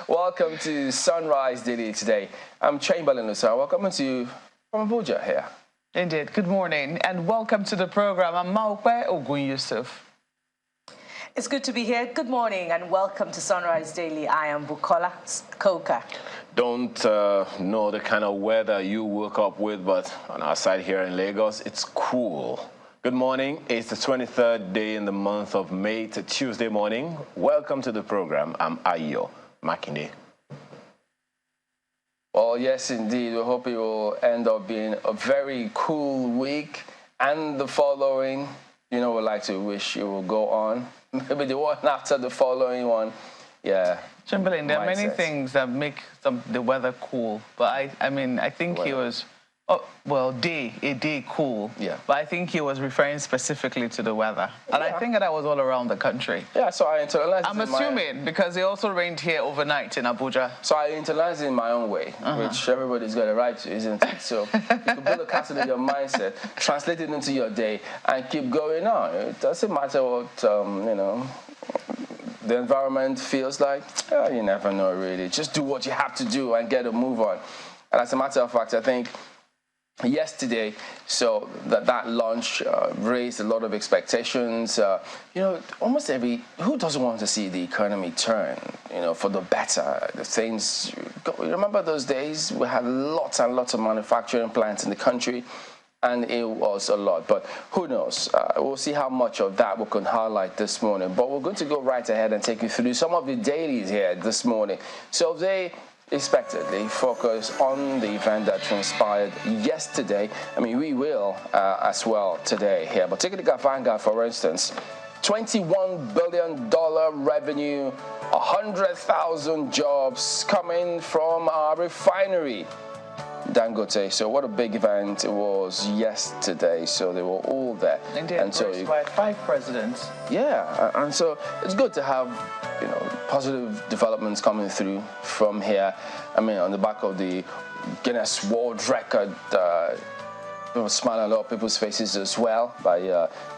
Welcome to Sunrise Daily today. I'm Chamberlain Lusa. Welcome to you from Abuja here. Indeed. Good morning and welcome to the program. I'm Maupe Ogun Yusuf. It's good to be here. Good morning and welcome to Sunrise Daily. I am Bukola Koka. Don't know the kind of weather you woke up with, but on our side here in Lagos, it's cool. Good morning. It's the 23rd day in the month of May. It's a Tuesday morning. Welcome to the program. I'm Ayo Makinde. Well, yes, indeed. We hope it will end up being a very cool week. And the following, we'd like to wish it will go on. Maybe the one after the following one. Yeah. Chamberlain, there are many things that make the weather cool. But I think he was... a day cool. Yeah. But I think he was referring specifically to the weather. And I think that was all around the country. Yeah, so I internalized I'm assuming, because it also rained here overnight in Abuja. So I internalized it in my own way, which everybody's got a right to, isn't it? So you can build a castle in your mindset, translate it into your day, and keep going on. It doesn't matter what, the environment feels like. You never know, really. Just do what you have to do and get a move on. And as a matter of fact, I think yesterday, so that launch raised a lot of expectations. Almost who doesn't want to see the economy turn, for the better? The things, remember those days? We had lots and lots of manufacturing plants in the country, and it was a lot. But who knows? We'll see how much of that we can highlight this morning. But we're going to go right ahead and take you through some of the dailies here this morning. So they expectedly focus on the event that transpired yesterday. We will as well today here. But take a look at Vanguard, for instance. $21 billion revenue, 100,000 jobs coming from our refinery, Dangote. So what a big event it was yesterday. So they were all there. Indeed, and so by 5 presidents. Yeah, and so it's good to have positive developments coming through from here. On the back of the Guinness World Record, smile on a lot of people's faces as well. But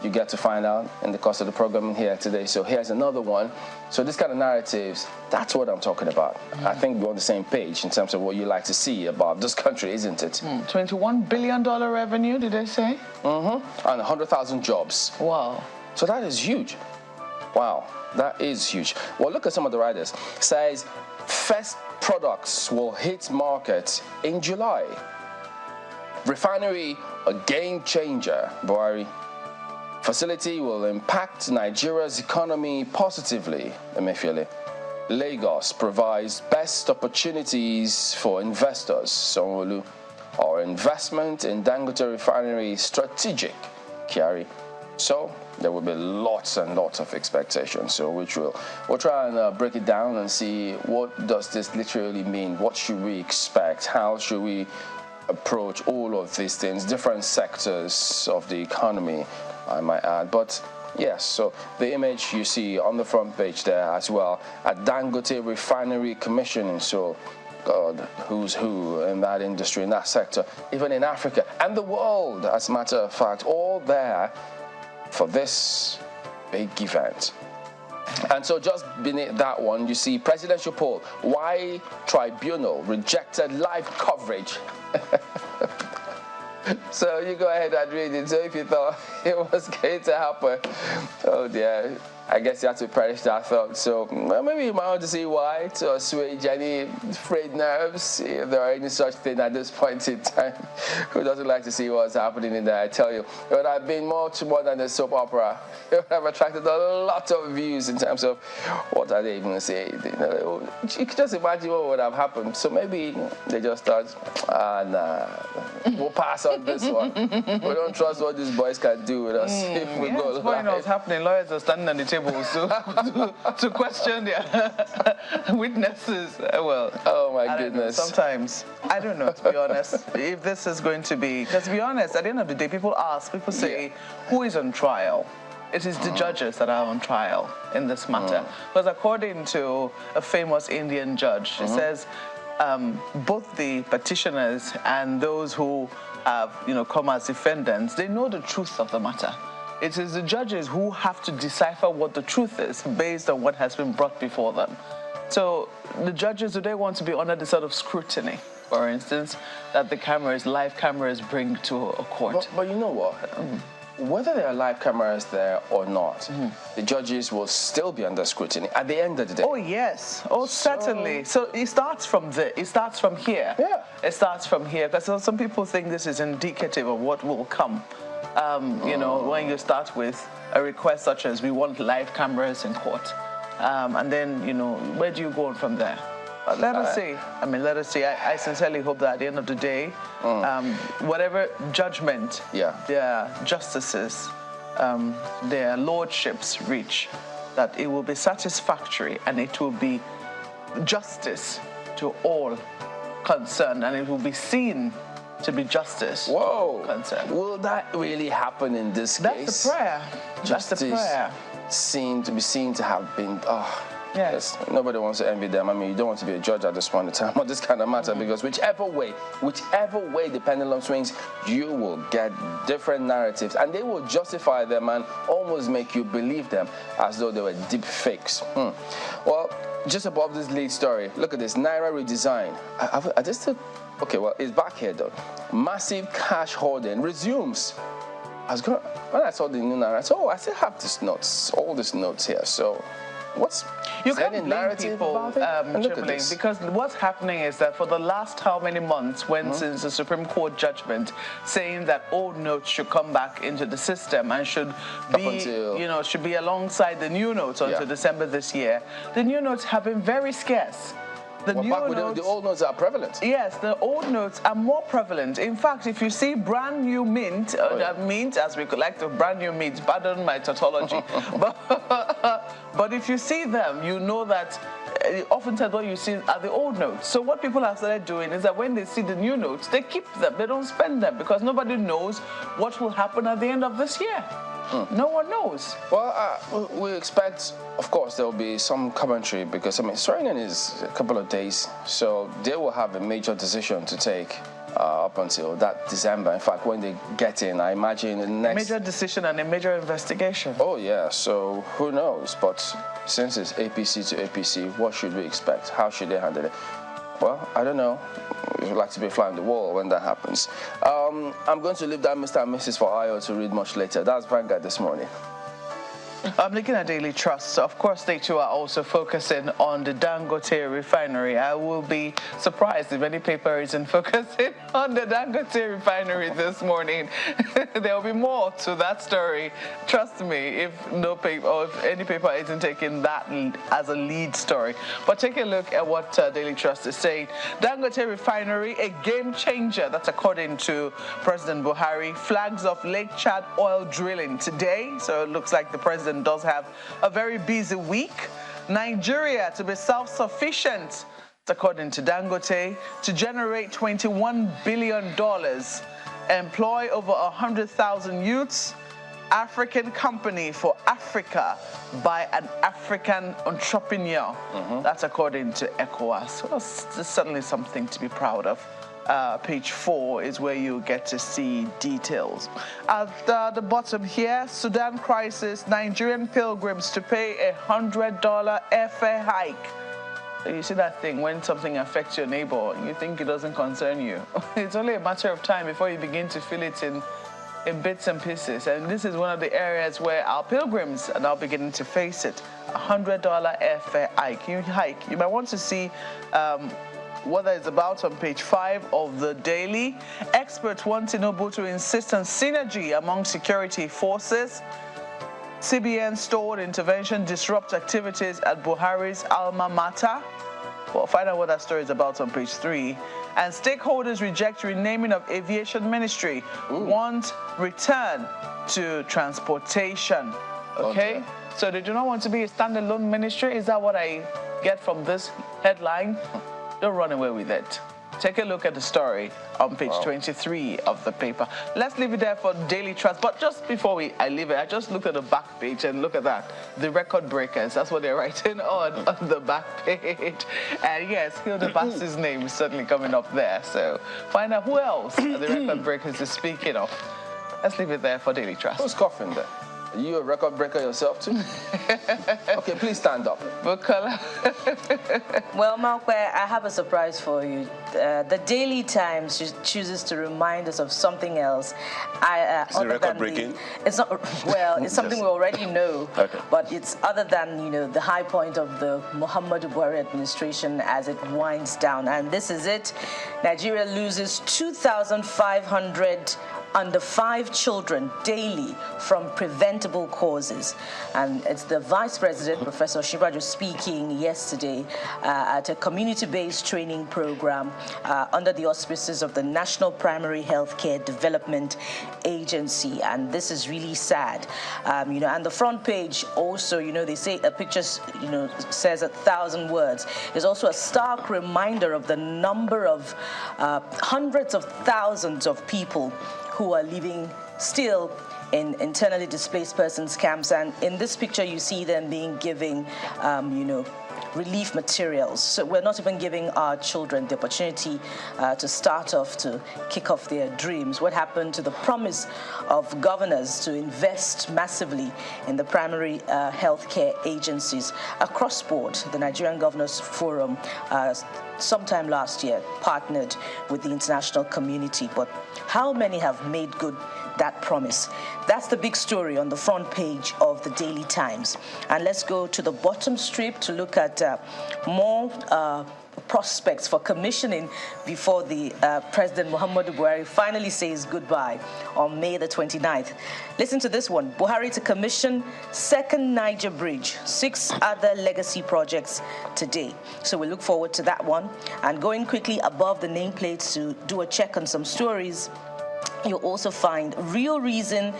you get to find out in the course of the program here today. So here's another one. So this kind of narratives, that's what I'm talking about. I think we're on the same page in terms of what you like to see about this country, isn't it? $21 billion revenue, did they say? And 100,000 jobs. Wow. So that is huge. Wow, that is huge. Well, look at some of the riders. Says first products will hit market in July. Refinery, a game changer, Buhari. Facility will impact Nigeria's economy positively, Emefiele. Lagos provides best opportunities for investors, Sanwo-Olu. Our investment in Dangote Refinery is strategic, Kyari. So there will be lots and lots of expectations. So we'll try and break it down and see what does this literally mean. What should we expect? How should we approach all of these things, different sectors of the economy, I might add. But yes, so the image you see on the front page there as well at Dangote Refinery commissioning. So God, who's who in that industry, in that sector, even in Africa and the world, as a matter of fact, all there for this big event. And so just beneath that one, you see presidential poll. Why tribunal rejected live coverage? So you go ahead and read it. So if you thought it was going to happen, oh dear, I guess you have to perish that thought. So maybe you might want to see why, to assuage any frayed nerves, if there are any such thing at this point in time. Who doesn't like to see what's happening in there? I tell you, it would have been much more than a soap opera. It would have attracted a lot of views in terms of what are they even saying. You can just imagine what would have happened. So maybe they just thought, nah, we'll pass on this one. We don't trust what these boys can do with us if we go live. What was happening? Lawyers are standing on the table to question their witnesses. Well, oh my goodness. Sometimes, I don't know, to be honest, if this is going to be, because to be honest, at the end of the day, people say, who is on trial? It is the judges that are on trial in this matter. Because according to a famous Indian judge, it says both the petitioners and those who have, come as defendants, they know the truth of the matter. It is the judges who have to decipher what the truth is based on what has been brought before them. So the judges, do they want to be under the sort of scrutiny, for instance, that the cameras, live cameras bring to a court? But you know what? Whether there are live cameras there or not, the judges will still be under scrutiny at the end of the day. Oh, yes. Oh, certainly. So it starts from there. It starts from here. Yeah. It starts from here. Because some people think this is indicative of what will come. You know, when you start with a request such as we want live cameras in court. And then, you know, where do you go on from there? Let us see. I mean, let us see. I sincerely hope that at the end of the day, whatever judgment their justices, their lordships reach, that it will be satisfactory and it will be justice to all concerned, and it will be seen to be justice to all concerned. Will that really happen in this case? That's the prayer. That's the prayer. To be seen to have been. Yes. Nobody wants to envy them. I mean, you don't want to be a judge at this point in time on this kind of matter, because whichever way the pendulum swings, you will get different narratives, and they will justify them and almost make you believe them as though they were deep fakes. Well, just above this lead story, look at this Naira redesign. Are they still? Okay, well, it's back here though. Massive cash hoarding resumes. When I saw the new Naira, I said, I still have these notes, all these notes here. So. You can't blame people, because what's happening is that for the last how many months, since the Supreme Court judgment saying that old notes should come back into the system and should be alongside the new notes until December this year, the new notes have been very scarce. The old notes are prevalent. Yes, the old notes are more prevalent. In fact, if you see brand new mint, mint as we collect brand new mint, pardon my tautology, but if you see them, you know that oftentimes what you see are the old notes. So what people have started doing is that when they see the new notes, they keep them. They don't spend them because nobody knows what will happen at the end of this year. No one knows. Well, we expect, of course, there will be some commentary because, I mean, swearing-in is a couple of days, so they will have a major decision to take up until that December. In fact, when they get in, I imagine the next... Major decision and a major investigation. Oh, yeah, so who knows? But since it's APC to APC, what should we expect? How should they handle it? Well, I don't know. We would like to be a fly on the wall when that happens. I'm going to leave that Mr. and Mrs. for IO to read much later. That's Vanguard this morning. I'm looking at Daily Trust. So of course, they too are also focusing on the Dangote refinery. I will be surprised if any paper isn't focusing on the Dangote refinery this morning. There will be more to that story. Trust me, if no paper or if any paper isn't taking that as a lead story. But take a look at what Daily Trust is saying. Dangote refinery, a game changer. That's according to President Buhari. Flags of Lake Chad oil drilling today. So it looks like the president does have a very busy week. Nigeria to be self-sufficient, according to Dangote, to generate $21 billion, employ over 100,000 youths, African company for Africa by an African entrepreneur. That's according to ECOWAS. Well, it's certainly something to be proud of. Page 4 is where you get to see details. At the bottom here, Sudan crisis, Nigerian pilgrims to pay $100 airfare hike. So you see that thing when something affects your neighbor, you think it doesn't concern you. It's only a matter of time before you begin to feel it in bits and pieces. And this is one of the areas where our pilgrims are now beginning to face it. $100 airfare hike. You might want to see what that is about on page 5 of the Daily. Experts want Tinubu to insist on synergy among security forces. CBN stored intervention disrupt activities at Buhari's alma mater. Well, find out what that story is about on page 3. And stakeholders reject renaming of aviation ministry. Want return to transportation. Okay? So they do not want to be a standalone ministry. Is that what I get from this headline? Don't run away with it. Take a look at the story on page 23 of the paper. Let's leave it there for Daily Trust. But just before I leave it, I just looked at the back page and look at that. The record breakers. That's what they're writing on the back page. And yes, Hilda Baci's name is certainly coming up there. So find out who else the record breakers is speaking of. Let's leave it there for Daily Trust. Who's coughing there? Are you a record breaker yourself too? Okay, please stand up. Bukola. Well, Malkwe, I have a surprise for you. The Daily Times chooses to remind us of something else. Is it record breaking? It's not. Well, it's something we already know. Okay. But it's other than the high point of the Muhammadu Buhari administration as it winds down. And this is it. Nigeria loses 2,500 under 5 children daily from preventable causes. And it's the Vice President, Professor Shibajo, speaking yesterday at a community-based training program under the auspices of the National Primary Healthcare Development Agency. And this is really sad. And the front page also, they say a picture, says 1,000 words. There's also a stark reminder of the number of hundreds of thousands of people who are living still in internally displaced persons camps. And in this picture, you see them being given, relief materials. So we're not even giving our children the opportunity to start off, to kick off their dreams. What happened to the promise of governors to invest massively in the primary healthcare agencies across board? The Nigerian Governors Forum sometime last year partnered with the international community, but how many have made good that promise? That's the big story on the front page of the Daily Times. And let's go to the bottom strip to look at more prospects for commissioning before the President Muhammadu Buhari finally says goodbye on May the 29th. Listen to this one. Buhari to commission second Niger bridge, 6 other legacy projects today. So we look forward to that one. And going quickly above the nameplates to do a check on some stories, you'll also find real reason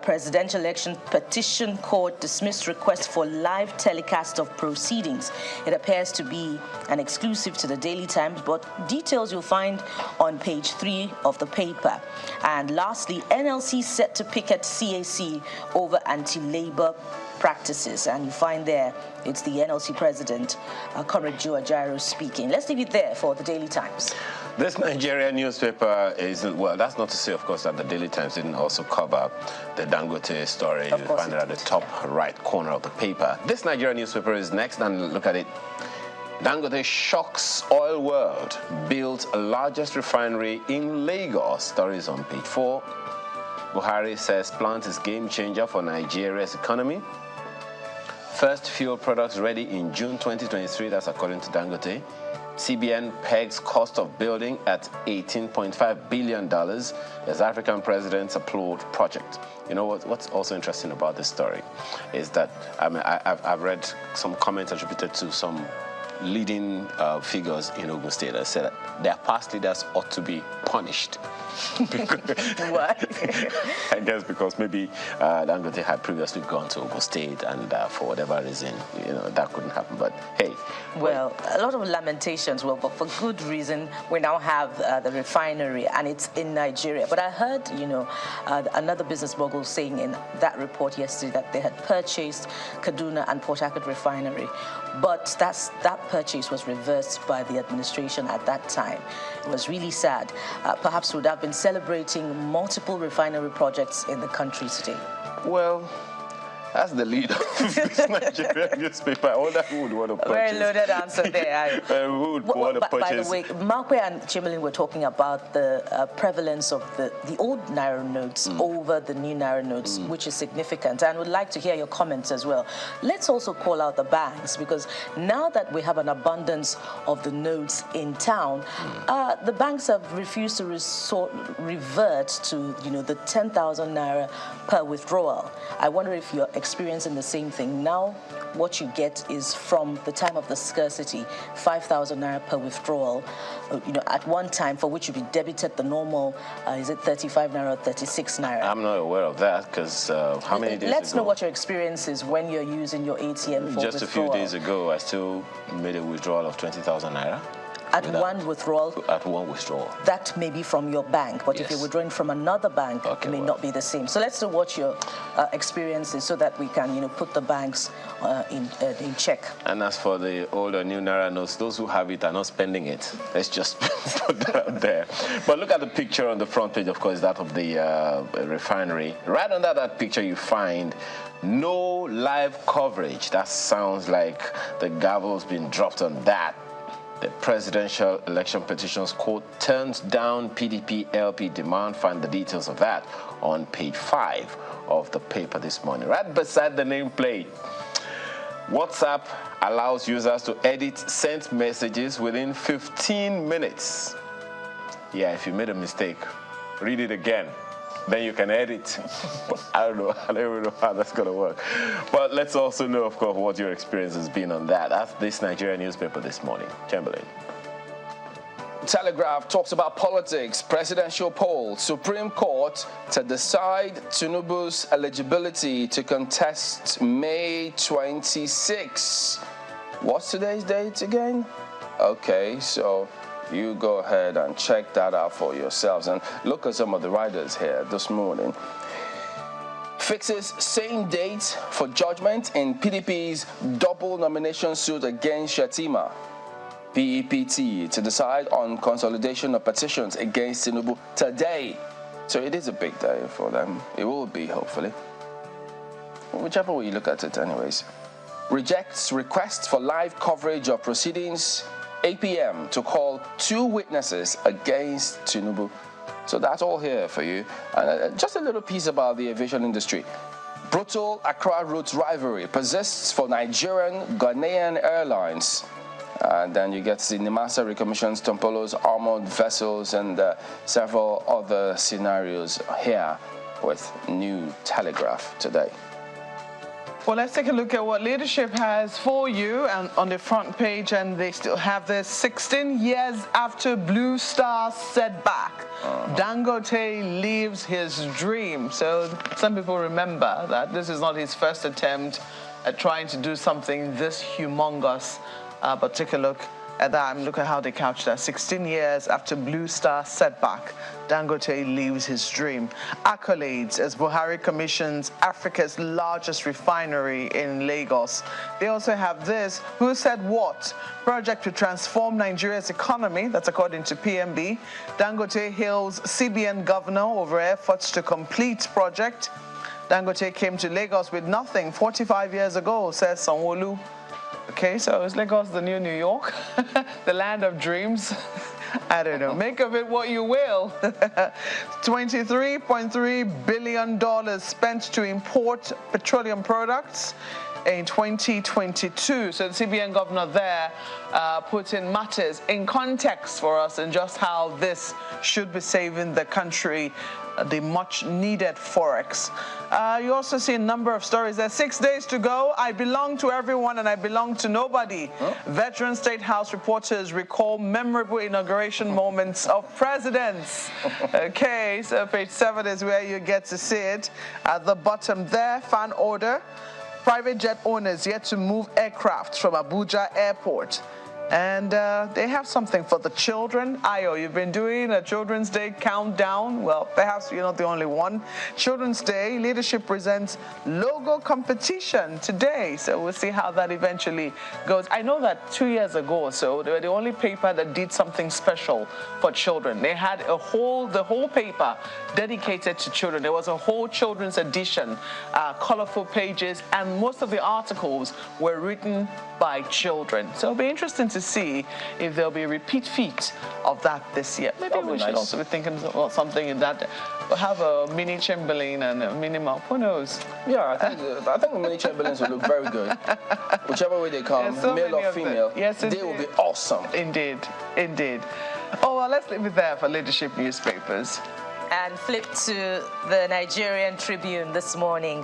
presidential election petition court dismissed request for live telecast of proceedings. It appears to be an exclusive to the Daily Times, but details you'll find on page 3 of the paper. And lastly, NLC set to picket CAC over anti-labor practices, and you find there it's the NLC president, Comrade Joe Ajaero, speaking. Let's leave it there for the Daily Times. This Nigerian newspaper is, well, that's not to say, of course, that the Daily Times didn't also cover the Dangote story. You find it at the top right corner of the paper. This Nigerian newspaper is next, and look at it. Dangote shocks oil world, built largest refinery in Lagos. Stories on page 4. Buhari says plant is game changer for Nigeria's economy. First fuel products ready in June 2023, that's according to Dangote. CBN pegs cost of building at $18.5 billion as African presidents applaud project. You know what's also interesting about this story is that I've read some comments attributed to some leading figures in Ogun State that said that their past leaders ought to be punished. Why? I guess because maybe Dangote had previously gone to Ogun State, and for whatever reason, that couldn't happen. But hey, well, a lot of lamentations. Well, but for good reason, we now have the refinery, and it's in Nigeria. But I heard, another business mogul saying in that report yesterday that they had purchased Kaduna and Port Harcourt refinery, but that purchase was reversed by the administration at that time. It was really sad. Perhaps we would have been celebrating multiple refinery projects in the country today. Well, that's the lead of this Nigerian newspaper. I wonder who would want to purchase. Very loaded answer there. Who would want to purchase? By the way, Malkwe and Chimelin were talking about the prevalence of the old Naira notes over the new Naira notes, which is significant. And would like to hear your comments as well. Let's also call out the banks, because now that we have an abundance of the notes in town, the banks have refused to revert to the 10,000 Naira per withdrawal. I wonder if you're experiencing the same thing now. What you get is from the time of the scarcity, 5,000 Naira per withdrawal, at one time, for which you be debited the normal, is it 35 Naira or 36 Naira? I'm not aware of that, because how many days Let's ago? know what your experience is when you're using your ATM for Just withdrawal. a few days ago, I still made a withdrawal of 20,000 Naira. At one withdrawal? At one withdrawal. That may be from your bank, but if you're withdrawing from another bank, it may not be the same. So let's see what your experience is so that we can, put the banks in check. And as for the old or new Naira notes, those who have it are not spending it. Let's just put that there. But look at the picture on the front page, of course, that of the refinery. Right under that picture, you find no live coverage. That sounds like the gavel's been dropped on that. The presidential election petitions court turns down PDP LP demand. Find the details of that on page 5 of the paper this morning. Right beside the nameplate, WhatsApp allows users to edit sent messages within 15 minutes. Yeah, if you made a mistake, read it again. Then you can edit. I don't even know how that's going to work. But let's also know, of course, what your experience has been on that. That's this Nigerian newspaper this morning. Chamberlain. Telegraph talks about politics, presidential poll, Supreme Court to decide Tinubu's eligibility to contest May 26. What's today's date again? Okay, so you go ahead and check that out for yourselves and look at some of the writers here this morning. Fixes same date for judgment in PDP's double nomination suit against Shatima. PEPT to decide on consolidation of petitions against Tinubu today. So it is a big day for them. It will be, hopefully. Whichever way you look at it anyways. Rejects request for live coverage of proceedings 8 p.m. to call 2 witnesses against Tinubu. So that's all here for you. And just a little piece about the aviation industry. Brutal Accra route rivalry persists for Nigerian Ghanaian airlines. And then you get the NIMASA recommissions Tompolo's armored vessels and several other scenarios here with New Telegraph today. Well, let's take a look at what leadership has for you and on the front page, and they still have this 16 years after Blue Star setback. Dangote leaves his dream. So some people remember that this is not his first attempt at trying to do something this humongous. But take a look at that and look at how they couch that. 16 years after Blue Star setback, Dangote leaves his dream. Accolades as Buhari commissions Africa's largest refinery in Lagos. They also have this, who said what? Project to transform Nigeria's economy, that's according to PMB. Dangote hails CBN governor over efforts to complete project. Dangote came to Lagos with nothing 45 years ago, says Sanwo-Olu. Okay, so is Lagos the new New York? The land of dreams? I don't know. Make of it what you will. $23.3 billion spent to import petroleum products in 2022. So the CBN governor there put in matters in context for us and just how this should be saving the country the much needed forex. You also see a number of stories. There's 6 days to go. I belong to everyone and I belong to nobody. Veteran State House reporters recall memorable inauguration moments of presidents. Okay, so page 7 is where you get to see it. At the bottom there, fan order. Private jet owners yet to move aircraft from Abuja Airport. And they have something for the children. Ayo, you've been doing a Children's Day countdown. Well, perhaps you're not the only one. Children's Day, leadership presents logo competition today. So we'll see how that eventually goes. I know that 2 years ago or so, they were the only paper that did something special for children. They had the whole paper dedicated to children. There was a whole children's edition, colorful pages, and most of the articles were written by children. So it'll be interesting to see if there'll be a repeat feat of that this year. Maybe we should also be thinking about something in that. We'll have a mini Chamberlain and a mini Mount. Who knows? Yeah, I think the mini Chamberlains will look very good. Whichever way they come, so male or female, yes, they will be awesome. Indeed, indeed. Oh, well, let's leave it there for leadership newspapers. And flip to the Nigerian Tribune this morning.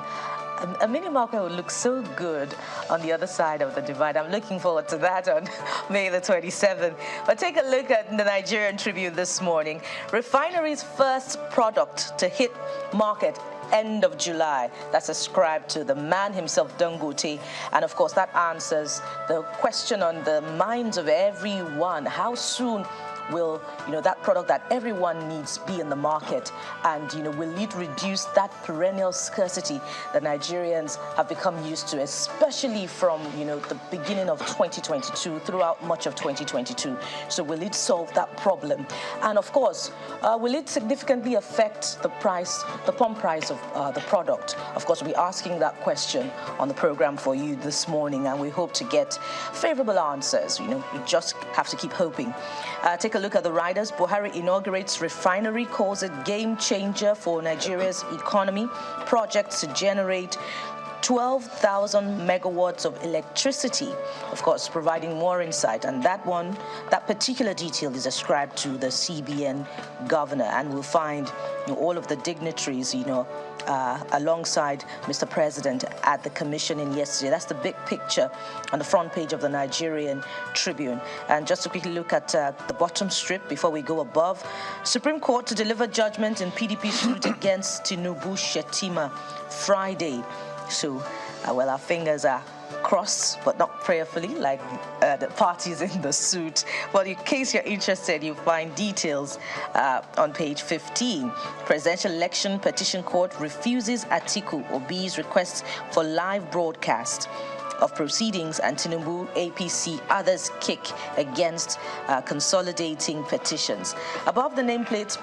A mini market would look so good on the other side of the divide. I'm looking forward to that on May the 27th. But take a look at the Nigerian Tribune this morning. Refinery's first product to hit market end of July. That's ascribed to the man himself, Dangote. And of course, that answers the question on the minds of everyone. How soon will that product that everyone needs be in the market, and will it reduce that perennial scarcity that Nigerians have become used to, especially from the beginning of 2022 throughout much of 2022? So will it solve that problem? And of course, will it significantly affect the pump price of the product? Of course, we'll be asking that question on the program for you this morning, and we hope to get favorable answers. We just have to keep hoping. Take a look at the riders. Buhari inaugurates refinery, calls it game changer for Nigeria's economy. Projects to generate 12,000 megawatts of electricity, of course, providing more insight. And that particular detail is ascribed to the CBN governor, and we'll find all of the dignitaries, alongside Mr. President at the commissioning yesterday. That's the big picture on the front page of the Nigerian Tribune. And just to quickly look at the bottom strip before we go above, Supreme Court to deliver judgment in PDP suit against Tinubu Shetima Friday. So, our fingers are crossed, but not prayerfully, like the parties in the suit. But in case you're interested, you'll find details on page 15. Presidential election petition court refuses Atiku Obi's request for live broadcast of proceedings, and Tinubu, APC, others kick against consolidating petitions. Above the nameplate,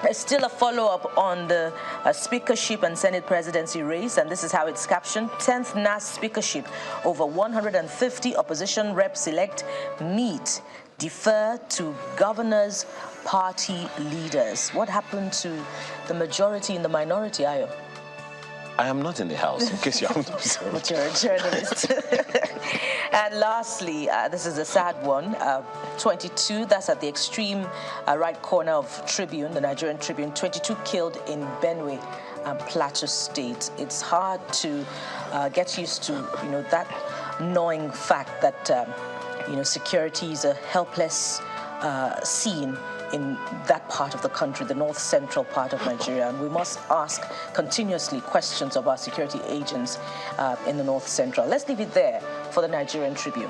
there's still a follow-up on the speakership and Senate presidency race, and this is how it's captioned. 10th NAS speakership, over 150 opposition reps elect meet, defer to governors' party leaders. What happened to the majority and the minority, Ayo? I am not in the house, in case you haven't observed. But you're a journalist. And lastly, this is a sad one. 22, that's at the extreme right corner of Tribune, the Nigerian Tribune. 22 killed in Benue and Plateau State. It's hard to get used to, that gnawing fact that, security is a helpless scene in that part of the country, the north central part of Nigeria. And we must ask continuously questions of our security agents in the north central. Let's leave it there for the Nigerian Tribune.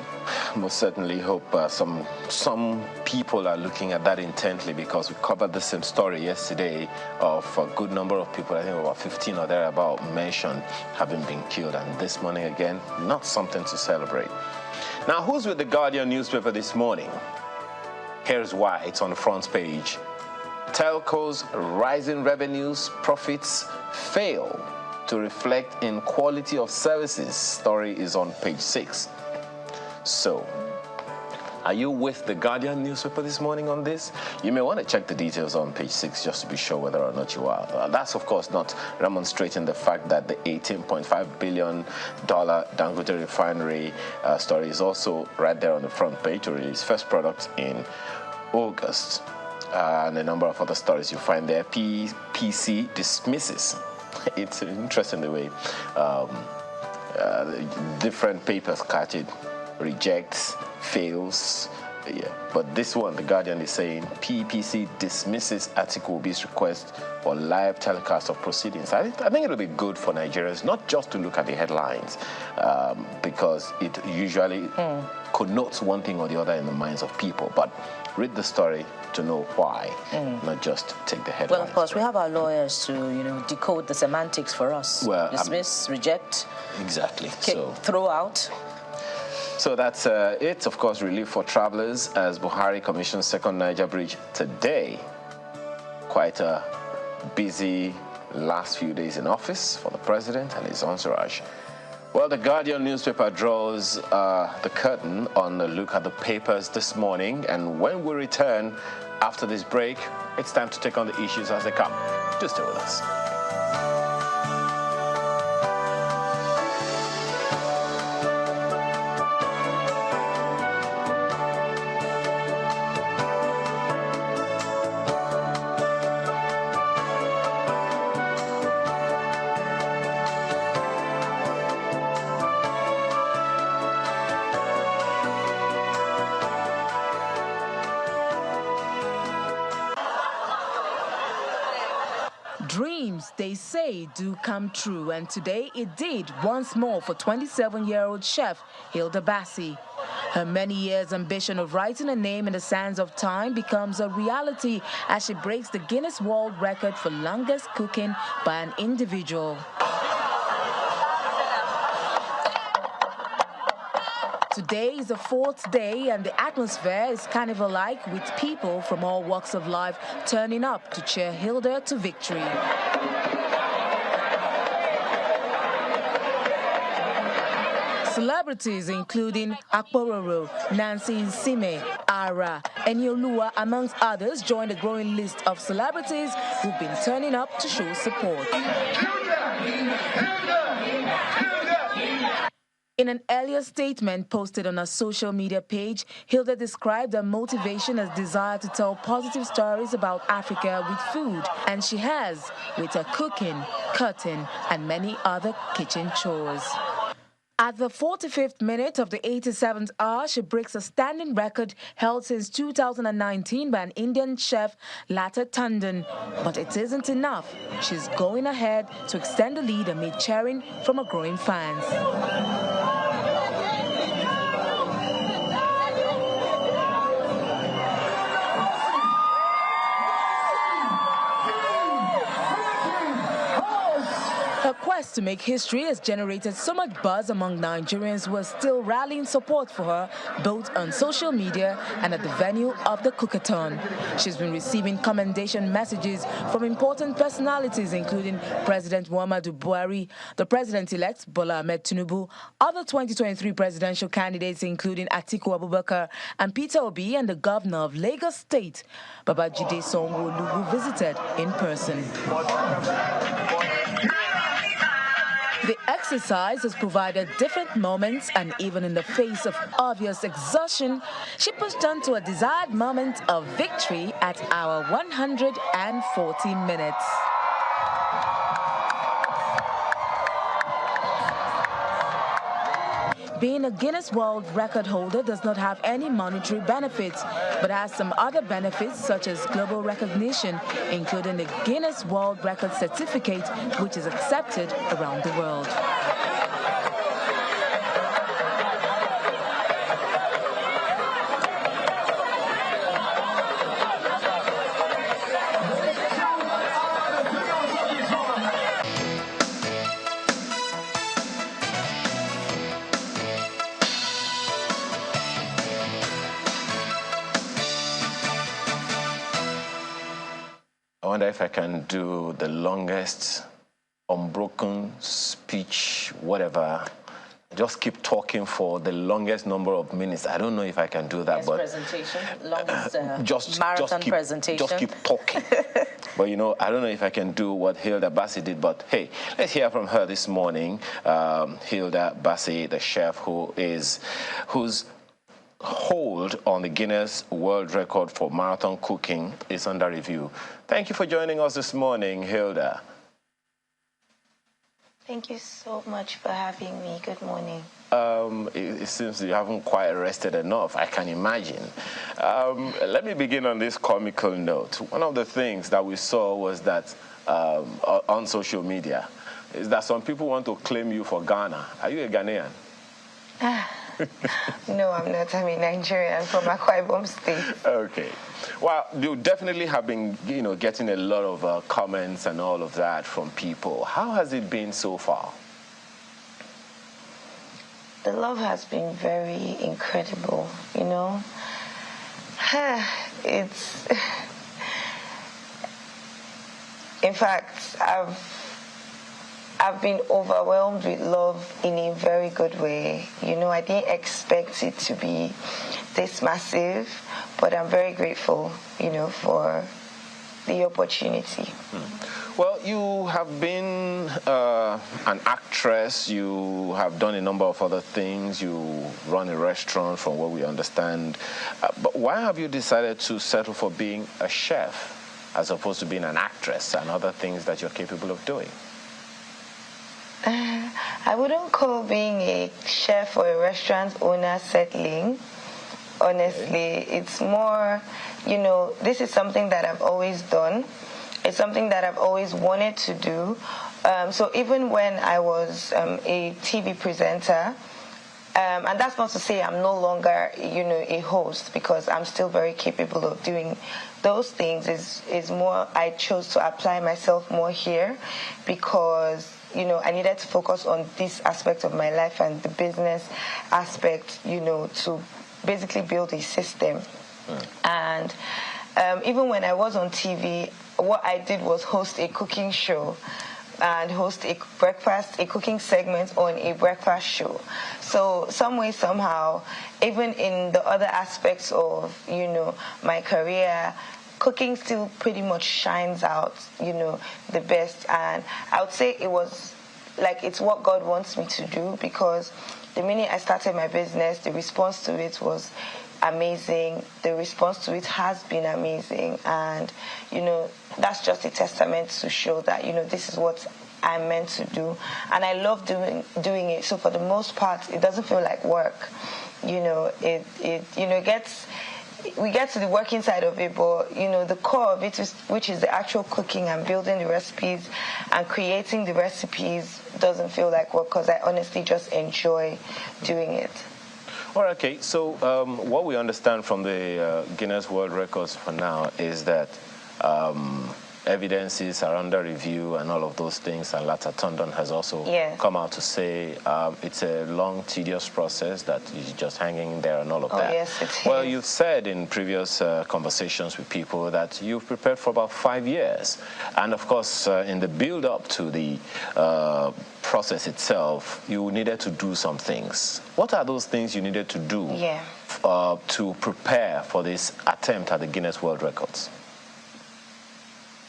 Most certainly hope some people are looking at that intently, because we covered the same story yesterday of a good number of people, I think about 15 or thereabout, mentioned having been killed. And this morning again, not something to celebrate. Now, who's with the Guardian newspaper this morning? Here's why. It's on the front page. Telcos' rising revenues, profits fail to reflect in quality of services. Story is on page 6. So, are you with the Guardian newspaper this morning on this? You may want to check the details on page 6 just to be sure whether or not you are. That's, of course, not remonstrating the fact that the $18.5 billion Dangote refinery story is also right there on the front page to release first product in August. And a number of other stories you find there. PC dismisses. It's interesting the way different papers catch it. Rejects, fails. Yeah. But this one, the Guardian is saying PPC dismisses Atiku Obi's request for live telecast of proceedings. I think it'll be good for Nigerians not just to look at the headlines, because it usually connotes one thing or the other in the minds of people, but read the story to know why, not just take the headlines. Well, of course, we have our lawyers to decode the semantics for us. Well, dismiss, reject, exactly. kick, throw out. So that's it. Of course, relief for travelers as Buhari commissions second Niger bridge today. Quite a busy last few days in office for the president and his entourage. Well, the Guardian newspaper draws the curtain on a look at the papers this morning. And when we return after this break, it's time to take on the issues as they come. Just stay with us. Dreams, they say, do come true, and today it did once more for 27-year-old chef Hilda Baci. Her many years' ambition of writing a name in the sands of time becomes a reality as she breaks the Guinness World Record for longest cooking by an individual. Today is the fourth day and the atmosphere is carnival-like with people from all walks of life turning up to cheer Hilda to victory. Celebrities including Akpororo, Nancy Nsime, Ara, and Yolua, amongst others, joined a growing list of celebrities who've been turning up to show support. In an earlier statement posted on her social media page, Hilda described her motivation as desire to tell positive stories about Africa with food, and she has, with her cooking, cutting, and many other kitchen chores. At the 45th minute of the 87th hour, she breaks a standing record held since 2019 by an Indian chef, Lata Tandon. But it isn't enough. She's going ahead to extend the lead amid cheering from her growing fans. Her quest to make history has generated so much buzz among Nigerians who are still rallying support for her, both on social media and at the venue of the Cookathon. She's been receiving commendation messages from important personalities, including President Muhammadu Buhari, the President-elect Bola Ahmed Tinubu, other 2023 presidential candidates, including Atiku Abubakar and Peter Obi, and the Governor of Lagos State, Babajide Sanwo-Olu, who visited in person. The exercise has provided different moments, and even in the face of obvious exhaustion, she pushed on to a desired moment of victory at our 140 minutes. Being a Guinness World Record holder does not have any monetary benefits, but has some other benefits such as global recognition, including the Guinness World Record Certificate, which is accepted around the world. I wonder if I can do the longest unbroken speech, whatever. Just keep talking for the longest number of minutes. I don't know if I can do that, but presentation, longest marathon presentation. Just keep talking. But you know, I don't know if I can do what Hilda Baci did. But hey, let's hear from her this morning. Hilda Baci, the chef whose hold on the Guinness World Record for marathon cooking is under review. Thank you for joining us this morning, Hilda. Thank you so much for having me. Good morning. It seems you haven't quite rested enough, I can imagine. Let me begin on this comical note. One of the things that we saw was that on social media is that some people want to claim you for Ghana. Are you a Ghanaian? No, I'm not. I'm a Nigerian from Akwa Ibom State. Okay. Well, you definitely have been, getting a lot of comments and all of that from people. How has it been so far? The love has been very incredible, It's... In fact, I've been overwhelmed with love in a very good way. I didn't expect it to be this massive, but I'm very grateful, for the opportunity. Well, you have been an actress. You have done a number of other things. You run a restaurant, from what we understand. But why have you decided to settle for being a chef as opposed to being an actress and other things that you're capable of doing? I wouldn't call being a chef or a restaurant owner settling. Honestly, it's more, this is something that I've always done. It's something that I've always wanted to do. So even when I was a TV presenter, and that's not to say I'm no longer, a host, because I'm still very capable of doing those things. Is more, I chose to apply myself more here because, I needed to focus on this aspect of my life and the business aspect, to basically build a system. And even when I was on TV, what I did was host a cooking show and host a cooking segment on a breakfast show. So some way, somehow, even in the other aspects of, my career, cooking still pretty much shines out, the best. And I would say it's what God wants me to do, because the minute I started my business, the response to it was amazing. The response to it has been amazing, and that's just a testament to show that this is what I'm meant to do, and I love doing it. So for the most part, it doesn't feel like work. We get to the working side of it, but the core of it, which is the actual cooking and building the recipes and creating the recipes, doesn't feel like work, because I honestly just enjoy doing it. All right, okay. So what we understand from the Guinness World Records for now is that evidences are under review and all of those things, and Lata Tondon has also come out to say it's a long, tedious process that is just hanging there and all of that. Yes, it is. Well, you've said in previous conversations with people that you've prepared for about 5 years, and of course, in the build-up to the process itself, you needed to do some things. What are those things you needed to do to prepare for this attempt at the Guinness World Records?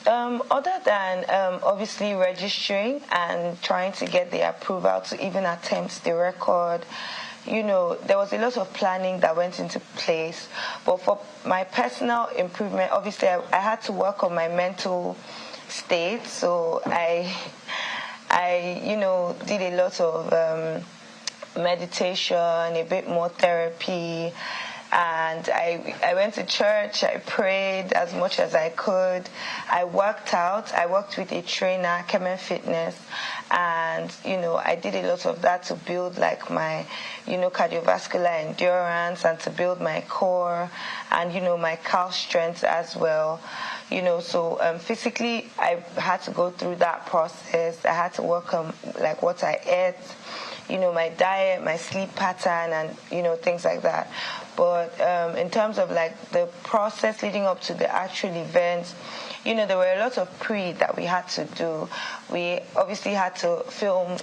Other than obviously registering and trying to get the approval to even attempt the record, there was a lot of planning that went into place. But for my personal improvement, obviously I had to work on my mental state. So I did a lot of meditation, a bit more therapy. And I went to church, I prayed as much as I could. I worked out. I worked with a trainer, Kemen Fitness. And, I did a lot of that to build like my, cardiovascular endurance and to build my core and, my calf strength as well. So physically I had to go through that process. I had to work on like what I ate, my diet, my sleep pattern, and, things like that. But in terms of like the process leading up to the actual event, there were a lot of that we had to do. We obviously had to film,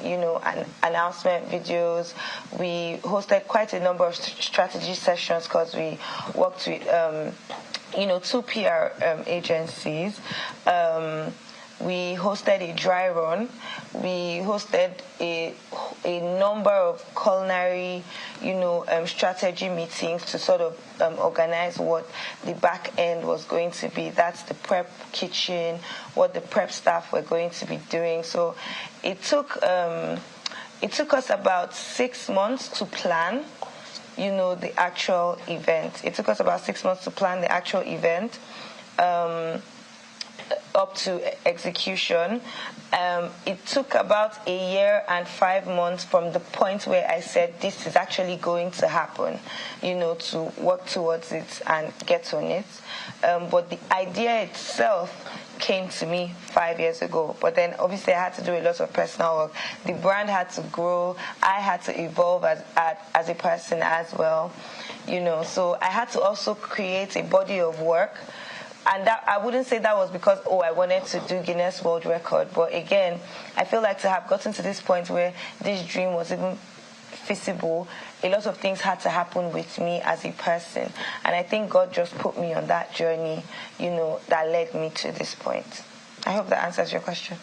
announcement videos. We hosted quite a number of strategy sessions because we worked with, 2 PR agencies. We hosted a dry run. We hosted a number of culinary, strategy meetings to sort of organize what the back end was going to be. That's the prep kitchen, what the prep staff were going to be doing. So it took us about 6 months to plan, the actual event. It took us about 6 months to plan the actual event. Up to execution. It took about 1 year and 5 months from the point where I said this is actually going to happen, to work towards it and get on it. But the idea itself came to me 5 years ago. But then obviously I had to do a lot of personal work. The brand had to grow. I had to evolve as a person as well. So I had to also create a body of work. And that, I wouldn't say that was because, I wanted to do Guinness World Record. But again, I feel like to have gotten to this point where this dream was even feasible, a lot of things had to happen with me as a person. And I think God just put me on that journey, that led me to this point. I hope that answers your question.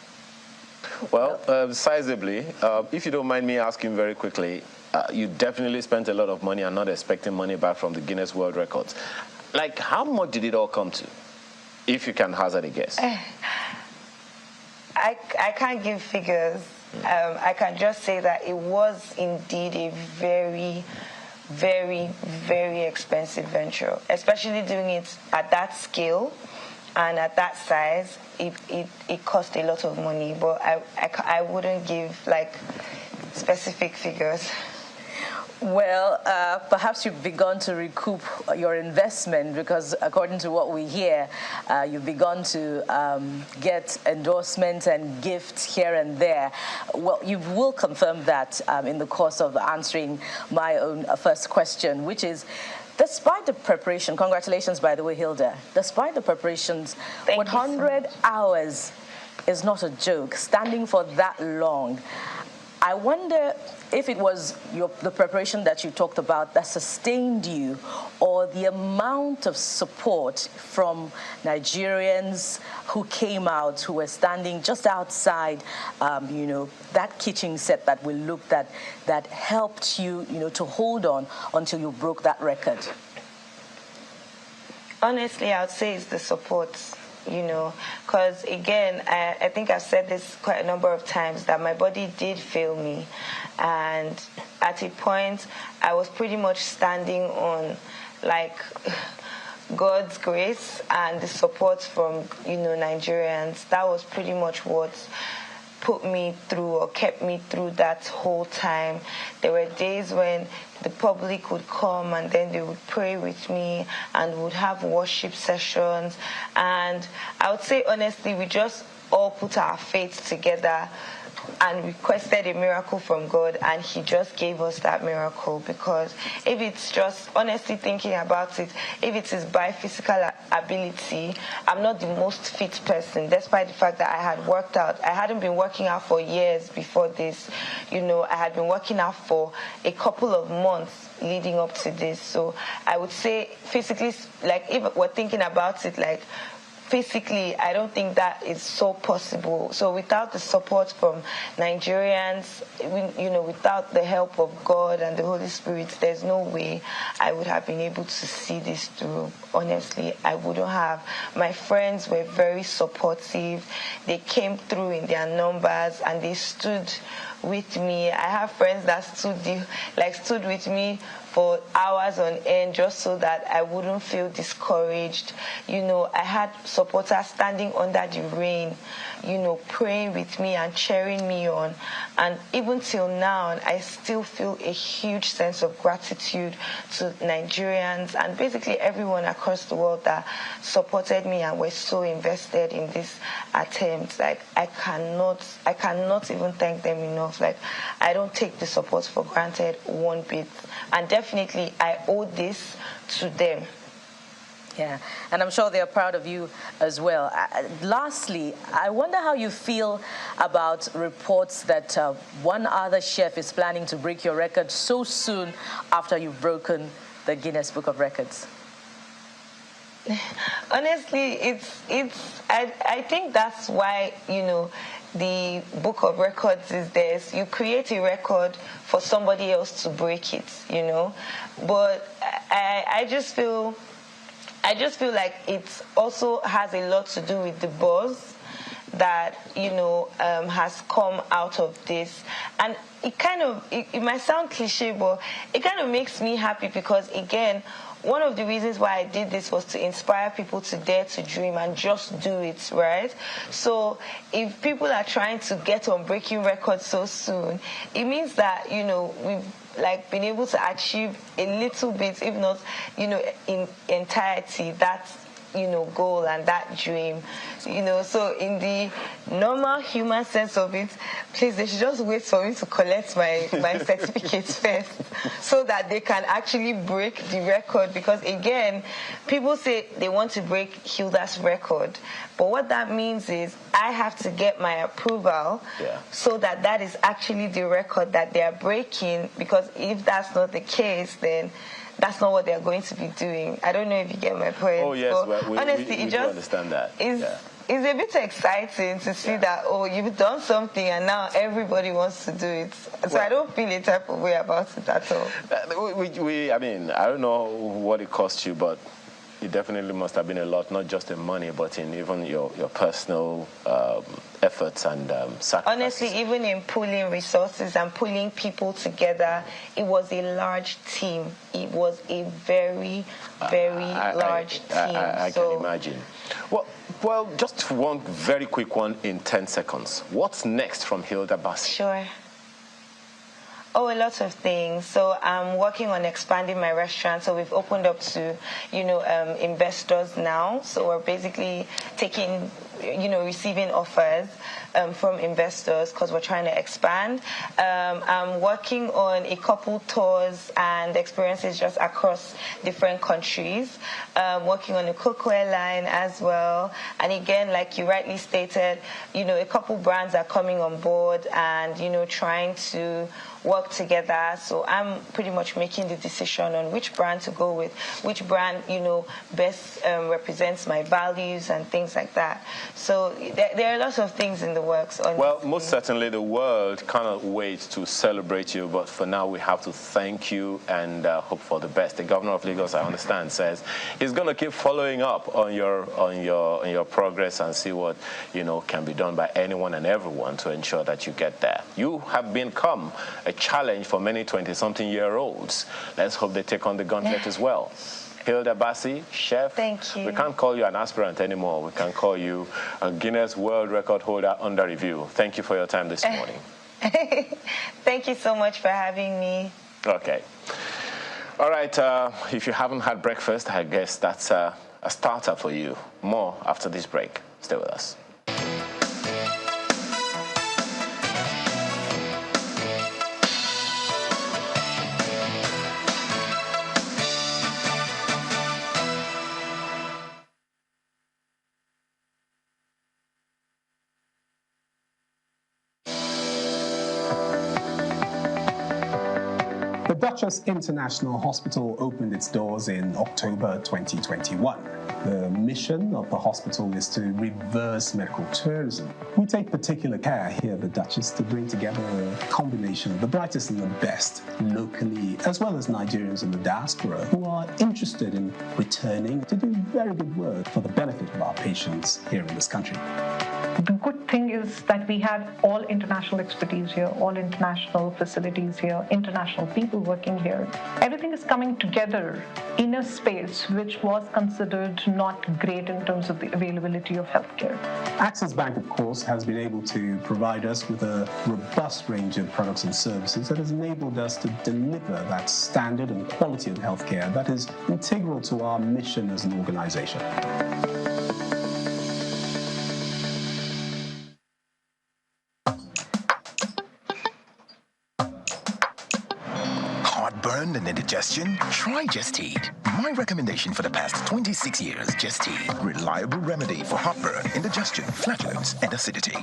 Well, sizably, if you don't mind me asking very quickly, you definitely spent a lot of money and not expecting money back from the Guinness World Records. Like, how much did it all come to? If you can hazard a guess. I can't give figures. I can just say that it was indeed a very, very, very expensive venture, especially doing it at that scale and at that size, it cost a lot of money. But I wouldn't give like specific figures. Well, perhaps you've begun to recoup your investment, because according to what we hear, you've begun to get endorsements and gifts here and there. Well, you will confirm that in the course of answering my own first question, which is, despite the preparation, congratulations, by the way, Hilda, despite the preparations, 100 hours is not a joke, standing for that long. I wonder if it was the preparation that you talked about that sustained you, or the amount of support from Nigerians who came out, who were standing just outside, you know, that kitchen set that we looked at, that helped you, you know, to hold on until you broke that record. Honestly, I would say it's the support. You know, because again, I think I've said this quite a number of times, that my body did fail me, and at a point I was pretty much standing on like God's grace and the support from, you know, Nigerians. That was pretty much what put me through or kept me through that whole time. There were days when the public would come and then they would pray with me and would have worship sessions. And I would say, honestly, we just all put our faith together and requested a miracle from God, and he just gave us that miracle. Because if it's just, honestly thinking about it, if it is by physical ability, I'm not the most fit person, despite the fact that I had worked out. I hadn't been working out for years before this. You know, I had been working out for a couple of months leading up to this. So I would say physically, like if we're thinking about it, like physically, I don't think that is so possible. So without the support from Nigerians, you know, without the help of God and the Holy Spirit, there's no way I would have been able to see this through. Honestly, I wouldn't have. My friends were very supportive. They came through in their numbers and they stood with me. I have friends that stood with me for hours on end just so that I wouldn't feel discouraged. You know, I had supporters standing under the rain, you know, praying with me and cheering me on. And even till now, I still feel a huge sense of gratitude to Nigerians and basically everyone across the world that supported me and were so invested in this attempt. Like, I cannot even thank them enough. Like, I don't take the support for granted one bit. And definitely, I owe this to them. Yeah, and I'm sure they're proud of you as well. Lastly, I wonder how you feel about reports that one other chef is planning to break your record so soon after you've broken the Guinness Book of Records. Honestly, I think that's why, you know, the Book of Records is there. You create a record for somebody else to break it, you know. But I just feel like it also has a lot to do with the buzz that, you know, has come out of this. And it might sound cliche, but it kind of makes me happy because, again, one of the reasons why I did this was to inspire people to dare to dream and just do it, right? So if people are trying to get on breaking records so soon, it means that, you know, we've like been able to achieve a little bit, if not, you know, in entirety, that, you know, goal and that dream, you know. So in the normal human sense of it, please, they should just wait for me to collect my certificates first so that they can actually break the record. Because again, people say they want to break Hilda's record, but what that means is I have to get my approval so that is actually the record that they are breaking. Because if that's not the case, then that's not what they're going to be doing. I don't know if you get my point. Oh, yes. Well, honestly, we do understand that. It's a bit exciting to see that, oh, you've done something and now everybody wants to do it. So I don't feel a type of way about it at all. I mean, I don't know what it cost you, but it definitely must have been a lot, not just in money, but in even your personal efforts and sacrifices. Honestly, even in pulling resources and pulling people together, it was a large team. It was a very, very large team. I can imagine. Well, just one very quick one in 10 seconds. What's next from Hilda Baci? Sure. Oh, a lot of things. So I'm working on expanding my restaurant. So we've opened up to, investors now. So we're basically taking, receiving offers from investors because we're trying to expand. I'm working on a couple tours and experiences just across different countries. Working on a cookware line as well. And again, like you rightly stated, a couple brands are coming on board and, trying to work together. So I'm pretty much making the decision on which brand to go with, which brand, best represents my values and things like that. So there are lots of things in the works. Honestly. Well, most certainly the world cannot wait to celebrate you, but for now we have to thank you and hope for the best. The governor of Lagos, I understand, says he's going to keep following up on your progress and see what, can be done by anyone and everyone to ensure that you get there. You have become a challenge for many 20-something-year-olds. Let's hope they take on the gauntlet as well. Hilda Baci, chef. Thank you. We can't call you an aspirant anymore. We can call you a Guinness World Record holder under review. Thank you for your time this morning. Thank you so much for having me. Okay. All right. If you haven't had breakfast, I guess that's a starter for you. More after this break. Stay with us. The Duchess International Hospital opened its doors in October 2021. The mission of the hospital is to reverse medical tourism. We take particular care here at the Duchess to bring together a combination of the brightest and the best locally, as well as Nigerians in the diaspora who are interested in returning to do very good work for the benefit of our patients here in this country. The good thing is that we have all international expertise here, all international facilities here, international people working here. Everything is coming together in a space which was considered not great in terms of the availability of healthcare. Access Bank, of course, has been able to provide us with a robust range of products and services that has enabled us to deliver that standard and quality of healthcare that is integral to our mission as an organization. And indigestion? Try Just Eat. My recommendation for the past 26 years, Just Eat. Reliable remedy for heartburn, indigestion, flatulence, and acidity.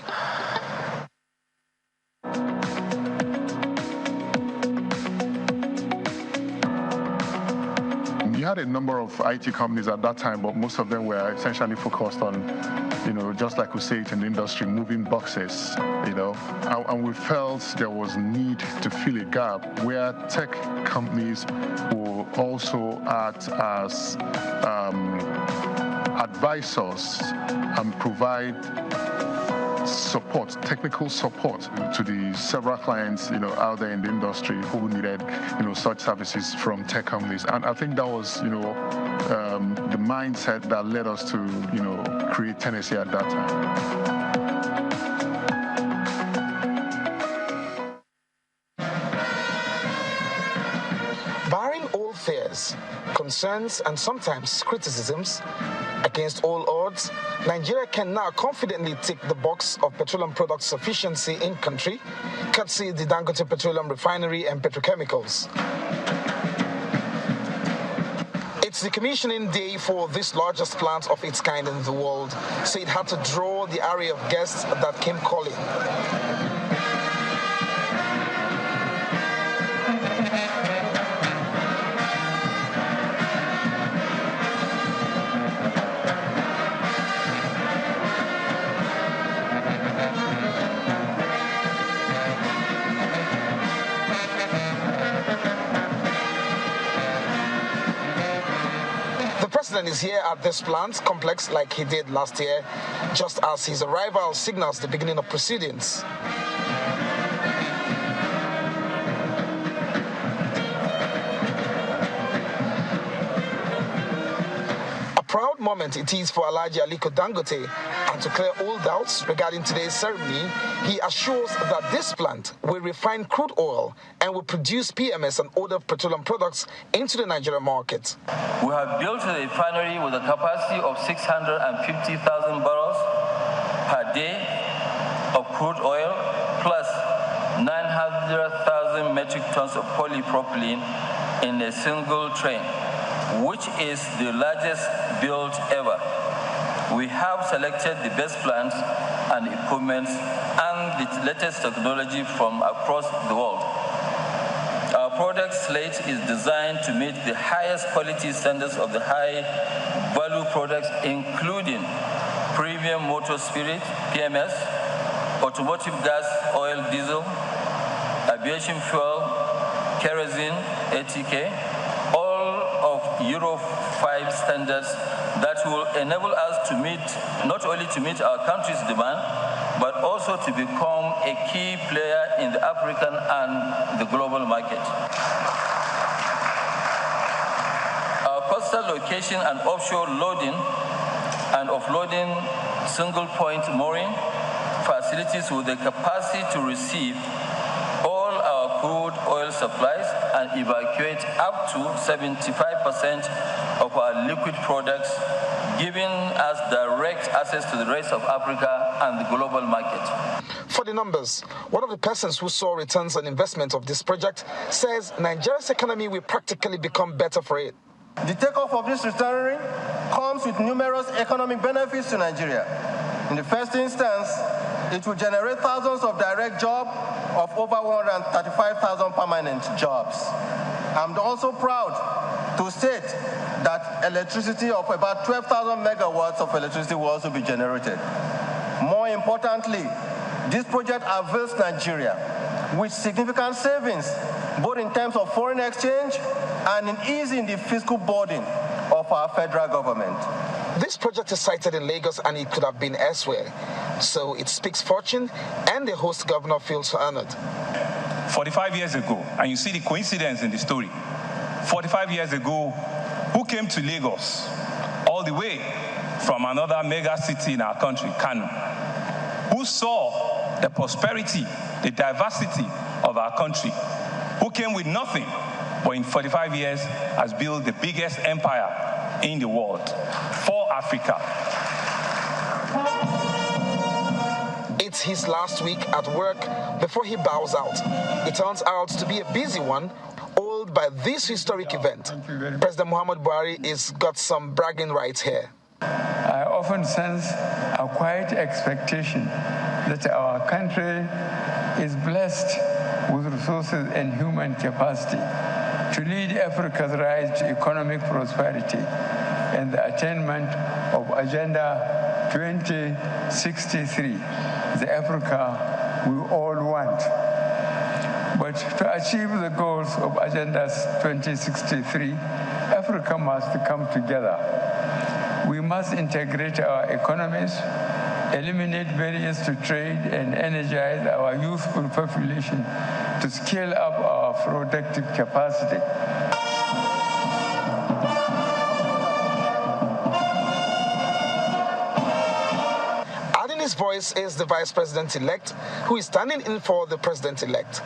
We had a number of IT companies at that time, but most of them were essentially focused on, just like we say it in the industry, moving boxes, and we felt there was need to fill a gap where tech companies will also act as advisors and provide support, technical support to the several clients, out there in the industry who needed, such services from tech companies. And I think that was, the mindset that led us to, create Tennessee at that time. Barring all fears, concerns, and sometimes criticisms, against all odds, Nigeria can now confidently tick the box of petroleum product sufficiency in country, courtesy the Dangote Petroleum Refinery and Petrochemicals. It's the commissioning day for this largest plant of its kind in the world, so it had to draw the array of guests that came calling. The president is here at this plant complex like he did last year, just as his arrival signals the beginning of proceedings. Proud moment it is for Alhaji Aliko Dangote, and to clear all doubts regarding today's ceremony, he assures that this plant will refine crude oil and will produce PMS and other petroleum products into the Nigerian market. We have built a refinery with a capacity of 650,000 barrels per day of crude oil, plus 900,000 metric tons of polypropylene in a single train, which is the largest build ever. We have selected the best plants and equipment and the latest technology from across the world. Our product slate is designed to meet the highest quality standards of the high-value products, including premium motor spirit, PMS, automotive gas, oil, diesel, aviation fuel, kerosene, ATK, Euro 5 standards that will enable us to meet, not only to meet our country's demand, but also to become a key player in the African and the global market. Our coastal location and offshore loading and offloading single point mooring facilities with the capacity to receive all our crude oil supplies and evacuate up to 75% of our liquid products, giving us direct access to the rest of Africa and the global market. For the numbers, one of the persons who saw returns on investment of this project says Nigeria's economy will practically become better for it. The takeoff of this refinery comes with numerous economic benefits to Nigeria. In the first instance, it will generate thousands of direct jobs of over 135,000 permanent jobs. I'm also proud to state that electricity of about 12,000 megawatts of electricity will also be generated. More importantly, this project avails Nigeria with significant savings, both in terms of foreign exchange and in easing the fiscal burden of our federal government. This project is sited in Lagos and it could have been elsewhere, so it speaks fortune and the host governor feels honored. 45 years ago, and you see the coincidence in the story, 45 years ago, who came to Lagos all the way from another mega city in our country, Kano, who saw the prosperity, the diversity of our country, who came with nothing, but in 45 years has built the biggest empire in the world for Africa. It's his last week at work before he bows out. It turns out to be a busy one, oiled by this historic event. President Muhammad Buhari has got some bragging rights here. I often sense a quiet expectation that our country is blessed with resources and human capacity to lead Africa's rise to economic prosperity and the attainment of Agenda 2063, the Africa we all want. But to achieve the goals of Agenda 2063, Africa must come together. We must integrate our economies, eliminate barriers to trade, and energize our youthful population to scale up our productive capacity. Adding his voice is the Vice President-elect, who is standing in for the President-elect.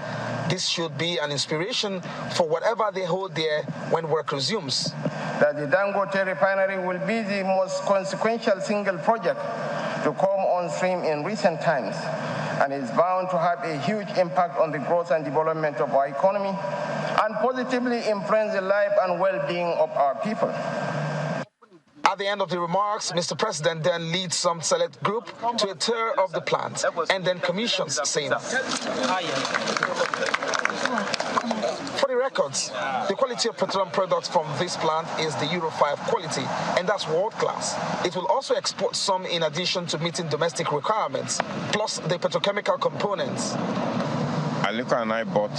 This should be an inspiration for whatever they hold there when work resumes. That the Dangote refinery will be the most consequential single project to come on stream in recent times, and is bound to have a huge impact on the growth and development of our economy and positively influence the life and well-being of our people. At the end of the remarks, Mr. President then leads some select group to a tour of the plant and then commissions same. For the records, the quality of petroleum products from this plant is the Euro 5 quality, and that's world class. It will also export some in addition to meeting domestic requirements, plus the petrochemical components. Aliko and I bought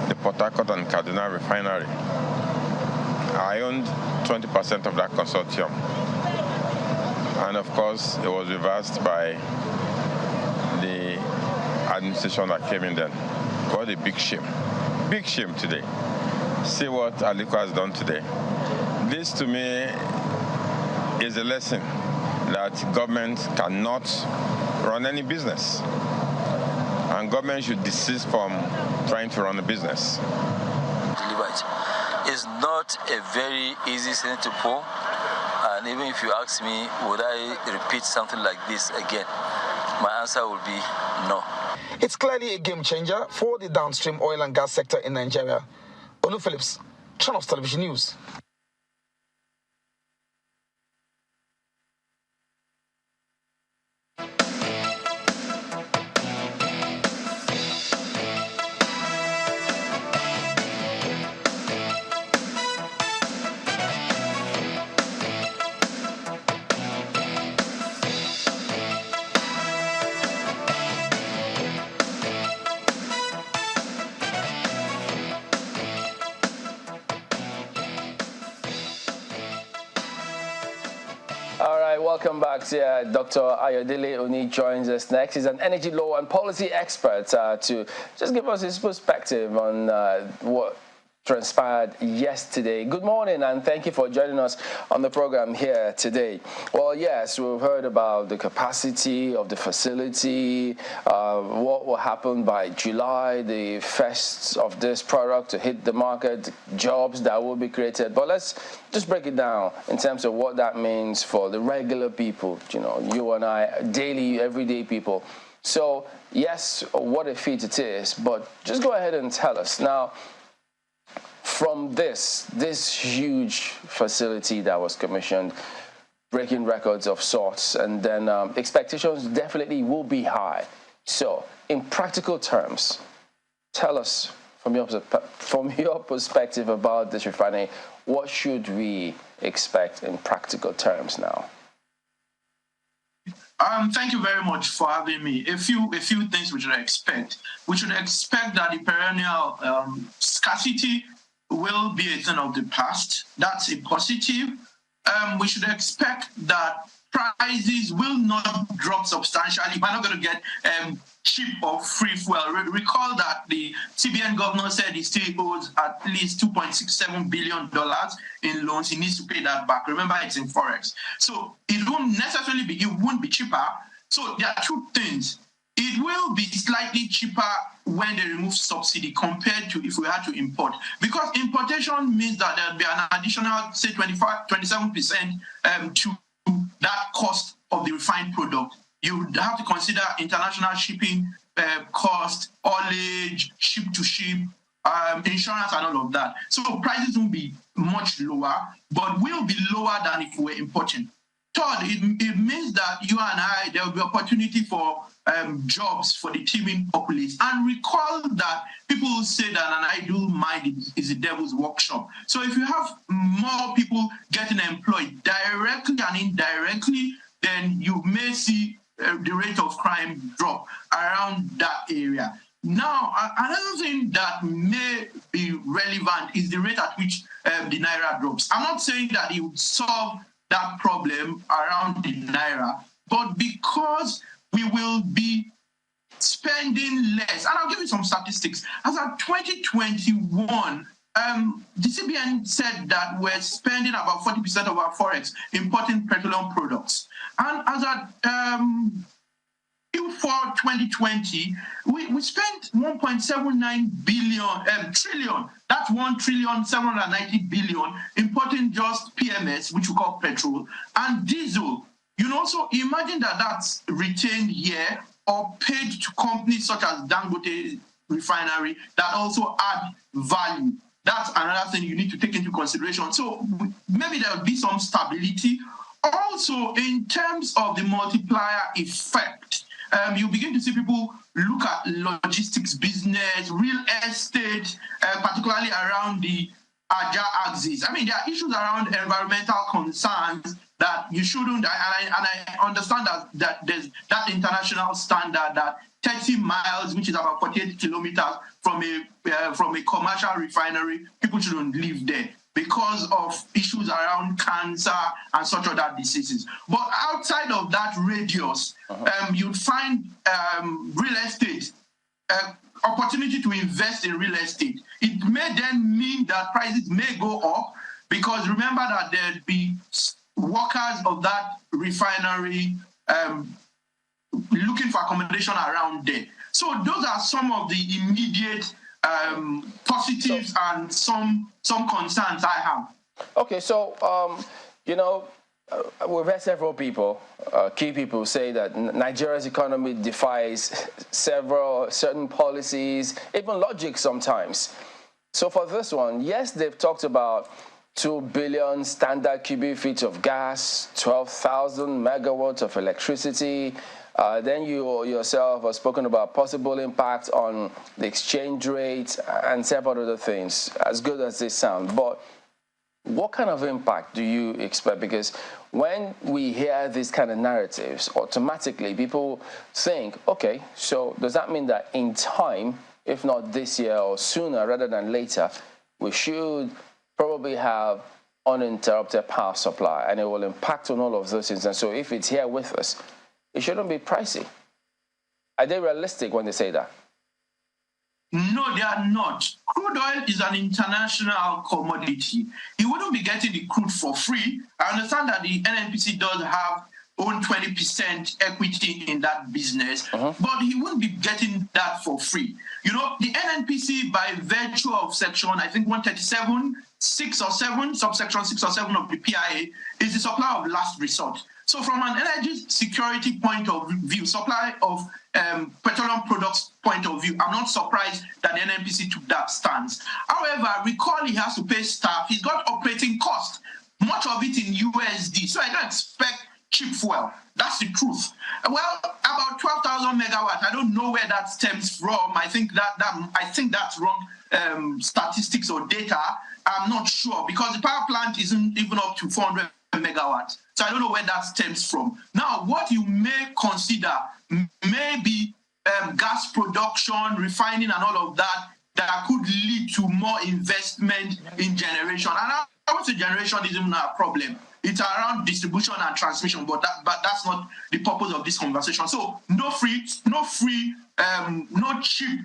the Port Harcourt and Kaduna refinery, I owned 20% of that consortium. And of course, it was reversed by the administration that came in then. What a big shame. Big shame today. See what Aliko has done today. This, to me, is a lesson that government cannot run any business. And government should desist from trying to run a business. Delivered. It's not a very easy thing to pull. And even if you ask me, would I repeat something like this again? My answer would be no. It's clearly a game changer for the downstream oil and gas sector in Nigeria. Olu Phillips, Channels Television News. Welcome back. Dr. Ayodele Oni joins us next. He's an energy law and policy expert to just give us his perspective on what transpired yesterday. Good morning, and thank you for joining us on the program here today. Well, yes, we've heard about the capacity of the facility, what will happen by July, the first of this product to hit the market, jobs that will be created. But let's just break it down in terms of what that means for the regular people, you know, you and I, daily, everyday people. So, yes, what a feat it is, but just go ahead and tell us now. From this huge facility that was commissioned, breaking records of sorts, and then expectations definitely will be high. So, in practical terms, tell us from your perspective about this refinery, what should we expect in practical terms now? Thank you very much for having me. A few things we should expect. We should expect that the perennial scarcity will be a thing of the past. That's a positive. We should expect that prices will not drop substantially. We're not going to get cheap or free fuel. Recall that the CBN governor said he still owes at least $2.67 billion in loans. He needs to pay that back. Remember, it's in Forex. So it won't necessarily be, it won't be cheaper. So there are two things. It will be slightly cheaper when they remove subsidy compared to if we had to import. Because importation means that there'll be an additional, say, 27% to that cost of the refined product. You would have to consider international shipping cost, haulage, ship to ship, insurance and all of that. So prices will be much lower, but will be lower than if we were importing. Third, it means that you and I, there will be opportunity for jobs for the teeming populace. And recall that people say that an idle mind is the devil's workshop. So if you have more people getting employed directly and indirectly, then you may see the rate of crime drop around that area. Now, another thing that may be relevant is the rate at which the Naira drops. I'm not saying that it would solve that problem around the Naira, but because we will be spending less, and I'll give you some statistics. As of 2021, the CBN said that we're spending about 40% of our forex importing petroleum products. And as at Q4 2020, we spent 1.79 trillion. That's 1.790 trillion importing just PMS, which we call petrol, and diesel. You know, so imagine that that's retained here or paid to companies such as Dangote Refinery that also add value. That's another thing you need to take into consideration. So maybe there'll be some stability. Also, in terms of the multiplier effect, you begin to see people look at logistics business, real estate, particularly around the Aja axis. I mean, there are issues around environmental concerns that you shouldn't, and I understand that there's that international standard that 30 miles, which is about 48 kilometers from a commercial refinery, people shouldn't live there. because of issues around cancer and such other diseases. But outside of that radius, you'd find real estate, opportunity to invest in real estate. It may then mean that prices may go up, because remember that there'd be workers of that refinery looking for accommodation around there. So those are some of the immediate positives and some concerns I have. Okay, so we've heard several people, key people, say that Nigeria's economy defies certain policies, even logic sometimes. So for this one, yes, they've talked about 2 billion standard cubic feet of gas, 12,000 megawatts of electricity. Then you yourself have spoken about possible impact on the exchange rate and several other things, as good as they sound. But what kind of impact do you expect? Because when we hear these kind of narratives, automatically people think, okay, so does that mean that in time, if not this year or sooner rather than later, we should probably have uninterrupted power supply, and it will impact on all of those things? And so if it's here with us, it shouldn't be pricey. Are they realistic when they say that? No, they are not. Crude oil is an international commodity. You wouldn't be getting the crude for free. I understand that the NNPC does have own 20% equity in that business, but he wouldn't be getting that for free. You know, the NNPC, by virtue of section, I think 137, 6 or 7, subsection 6 or 7 of the PIA, is the supply of last resort. So from an energy security point of view, supply of petroleum products point of view, I'm not surprised that the NNPC took that stance. However, recall he has to pay staff. He's got operating costs, much of it in USD. So I don't expect cheap fuel. That's the truth. Well, about 12,000 megawatts. I don't know where that stems from. I think that's wrong statistics or data. I'm not sure, because the power plant isn't even up to 400 megawatts. So I don't know where that stems from. Now, what you may consider may be gas production, refining, and all of that could lead to more investment in generation. And I would say generation isn't a problem. It's around distribution and transmission, but that's not the purpose of this conversation. So no cheap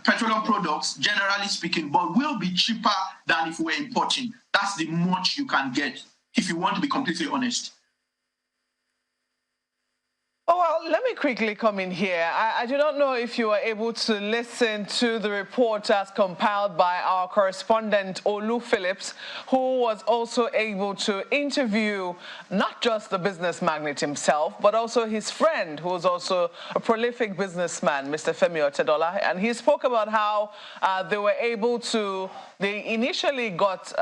petroleum products, generally speaking, but will be cheaper than if we're importing. That's the much you can get, if you want to be completely honest. Oh, well, let me quickly come in here. I do not know if you were able to listen to the report as compiled by our correspondent, Olu Phillips, who was also able to interview not just the business magnate himself, but also his friend, who is also a prolific businessman, Mr. Femi Otedola. And he spoke about how they were able to, they initially got,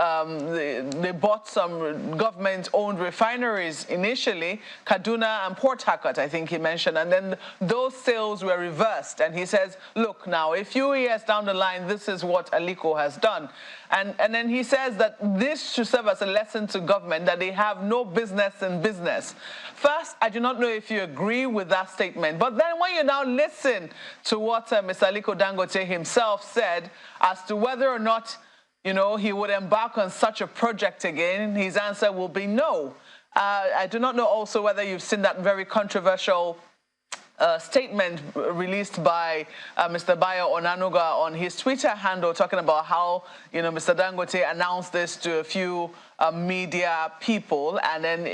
they bought some government-owned refineries initially, Kaduna and Port Harcourt, I think he mentioned, and then those sales were reversed. And he says, look, now, a few years down the line, this is what Aliko has done. And then he says that this should serve as a lesson to government that they have no business in business. First, I do not know if you agree with that statement, but then when you now listen to what Mr. Aliko Dangote himself said as to whether or not, you know, he would embark on such a project again, his answer will be no. I do not know also whether you've seen that very controversial statement released by Mr. Bayo Onanuga on his Twitter handle, talking about how, you know, Mr. Dangote announced this to a few media people, and then,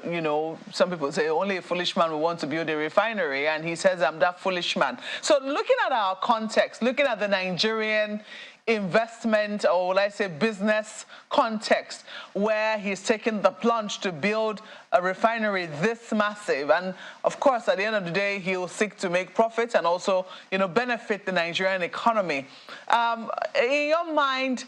you know, some people say only a foolish man will want to build a refinery, and he says, I'm that foolish man. So looking at our context, looking at the Nigerian investment, or let's say business context, where he's taken the plunge to build a refinery this massive, and of course at the end of the day he'll seek to make profits and also, you know, benefit the Nigerian economy. In your mind,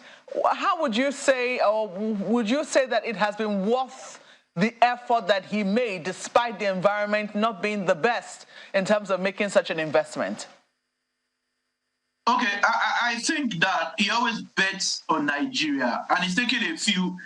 how would you say, or would you say that it has been worth the effort that he made despite the environment not being the best in terms of making such an investment? Okay, I think that he always bets on Nigeria, and he's taking a few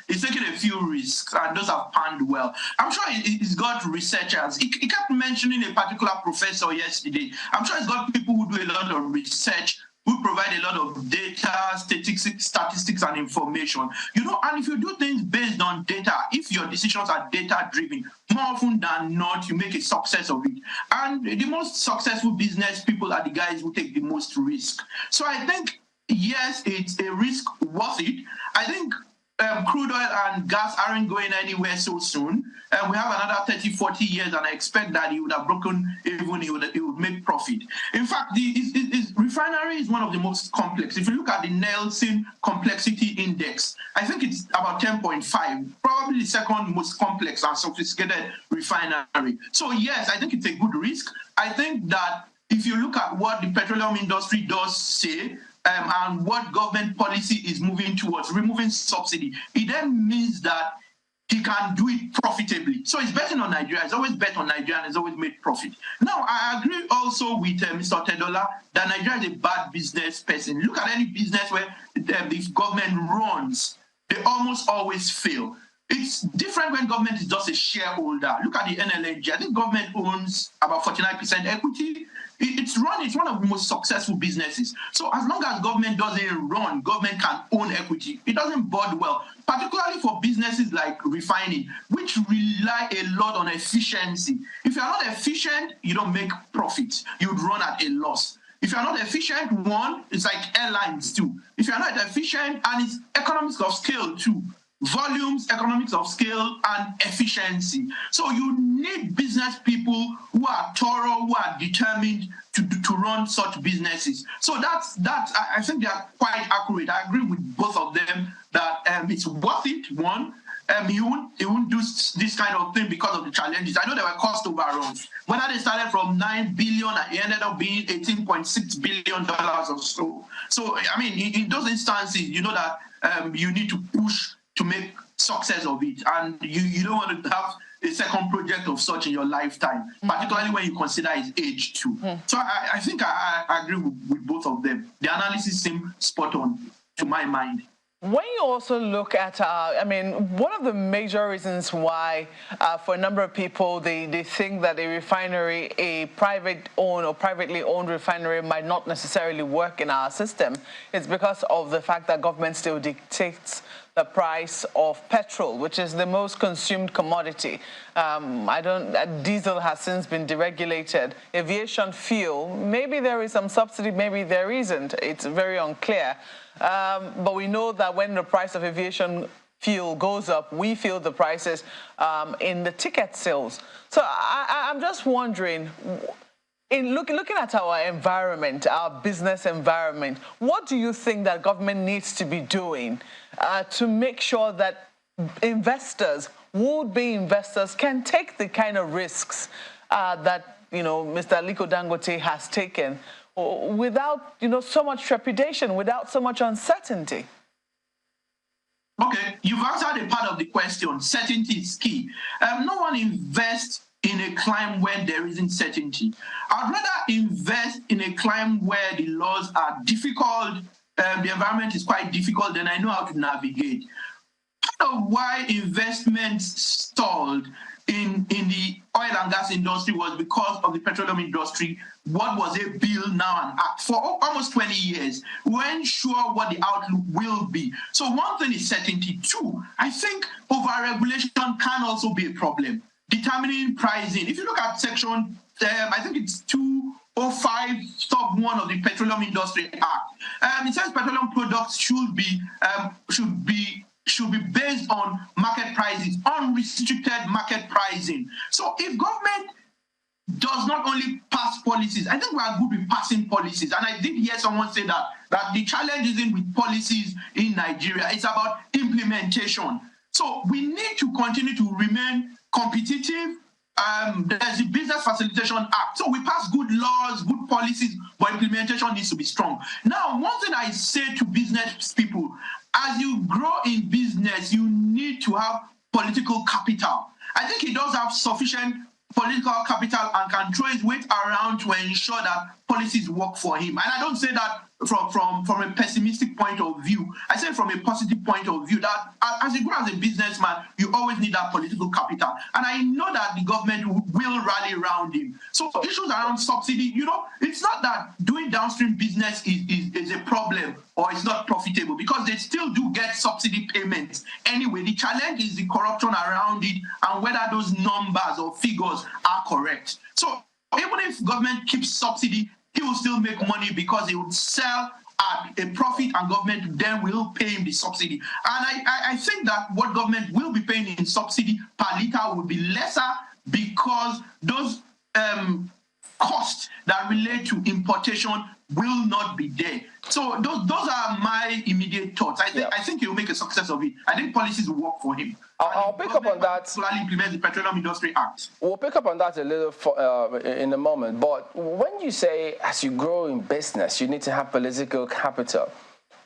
risks, and those have panned well. I'm sure he's got researchers. He kept mentioning a particular professor yesterday. I'm sure he's got people who do a lot of research who provide a lot of data, statistics and information. You know, and if you do things based on data, if your decisions are data-driven, more often than not, you make a success of it. And the most successful business people are the guys who take the most risk. So I think, yes, it's a risk worth it. I think crude oil and gas aren't going anywhere so soon. We have another 30, 40 years, and I expect that he would have broken even, he would make profit. In fact, the refinery is one of the most complex. If you look at the Nelson Complexity Index, I think it's about 10.5, probably the second most complex and sophisticated refinery. So yes, I think it's a good risk. I think that if you look at what the petroleum industry does say, and what government policy is moving towards, removing subsidy, it then means that he can do it profitably. So he's betting on Nigeria. He's always bet on Nigeria and he's always made profit. Now, I agree also with Mr. Tedola that Nigeria is a bad business person. Look at any business where the government runs, they almost always fail. It's different when government is just a shareholder. Look at the NLNG. I think government owns about 49% equity. It's one of the most successful businesses. So as long as government doesn't run, government can own equity. It doesn't bode well, particularly for businesses like refining, which rely a lot on efficiency. If you're not efficient, you don't make profits. You'd run at a loss. If you're not efficient, one, it's like airlines too. If you're not efficient, and it's economics of scale too. Volumes, economics of scale, and efficiency. So you need business people who are thorough, who are determined to run such businesses. So that's I think they are quite accurate. I agree with both of them that it's worth it. One, he won't do this kind of thing because of the challenges. I know there were cost overruns. Whether they started from $9 billion and it ended up being $18.6 billion or so. So I mean, in those instances, you know that you need to push to make success of it. And you don't want to have a second project of such in your lifetime, particularly when you consider his age too. So I think I agree with both of them. The analysis seems spot on to my mind. When you also look at, I mean, one of the major reasons why for a number of people, they think that a refinery, a private-owned or privately owned refinery might not necessarily work in our system is because of the fact that government still dictates the price of petrol, which is the most consumed commodity. Diesel has since been deregulated. Aviation fuel, maybe there is some subsidy, maybe there isn't. It's very unclear. But we know that when the price of aviation fuel goes up, we feel the prices in the ticket sales. So I'm just wondering, in looking at our environment, our business environment, what do you think that government needs to be doing to make sure that investors, would-be investors, can take the kind of risks that Mr. Aliko Dangote has taken without so much trepidation, without so much uncertainty? Okay, you've answered a part of the question. Certainty is key. No one invests in a climate where there isn't certainty. I'd rather invest in a climate where the laws are difficult, the environment is quite difficult, then I know how to navigate. Part of why investments stalled in the oil and gas industry was because of the petroleum industry. What was a bill, now an act? For almost 20 years, we weren't sure what the outlook will be. So one thing is certainty. Two, I think overregulation can also be a problem. Determining pricing. If you look at section, I think it's 205 sub 1 of the Petroleum Industry Act, it says petroleum products should be based on market prices, unrestricted market pricing. So if government does not only pass policies, I think we are good with passing policies. And I did hear someone say that the challenge isn't with policies in Nigeria, it's about implementation. So we need to continue to remain competitive. There's the Business Facilitation Act. So we pass good laws, good policies, but implementation needs to be strong. Now, one thing I say to business people, as you grow in business, you need to have political capital. I think he does have sufficient political capital and can throw his weight around to ensure that policies work for him. And I don't say that from a pessimistic point of view. I say from a positive point of view that as you grow as a businessman, you always need that political capital. And I know that the government will rally around him. So issues around subsidy, it's not that doing downstream business is a problem or it's not profitable, because they still do get subsidy payments. Anyway, the challenge is the corruption around it and whether those numbers or figures are correct. So even if government keeps subsidy, he will still make money because he would sell at a profit and government then will pay him the subsidy. And I think that what government will be paying in subsidy per liter will be lesser because those costs that relate to importation will not be there. So those are my immediate thoughts. I think he will make a success of it. I think policies will work for him. I'll pick up on that. Implement the Petroleum Industry Act. We'll pick up on that a little in a moment. But when you say as you grow in business, you need to have political capital,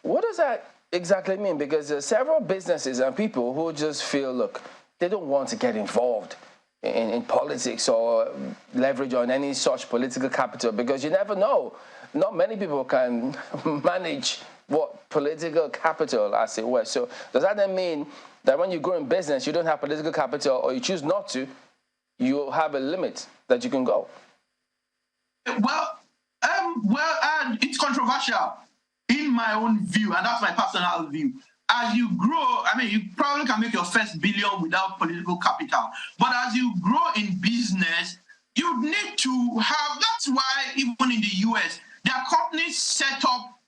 what does that exactly mean? Because there are several businesses and people who just feel, look, they don't want to get involved in politics or leverage on any such political capital because you never know. Not many people can manage what political capital, as it were. So does that then mean that when you grow in business, you don't have political capital or you choose not to, you have a limit that you can go? Well, it's controversial in my own view, and that's my personal view. As you grow, you probably can make your first billion without political capital. But as you grow in business, you need to have, that's why even in the US, there are companies set up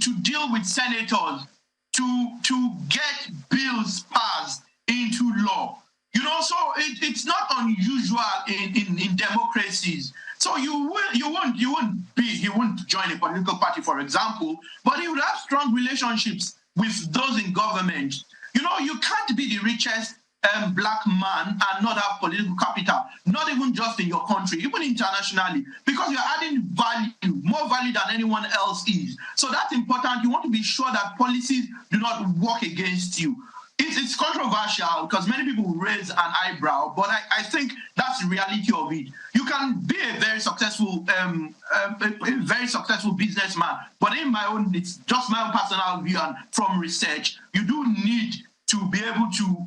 to deal with senators to get bills passed into law. So it's not unusual in democracies. So you won't join a political party, for example, but you would have strong relationships with those in government. You can't be the richest black man and not have political capital, not even just in your country, even internationally, because you're adding value, more value than anyone else is. So that's important. You want to be sure that policies do not work against you. It's controversial because many people raise an eyebrow, but I think that's the reality of it. You can be a very successful businessman, but it's just my own personal view and from research, you do need to be able to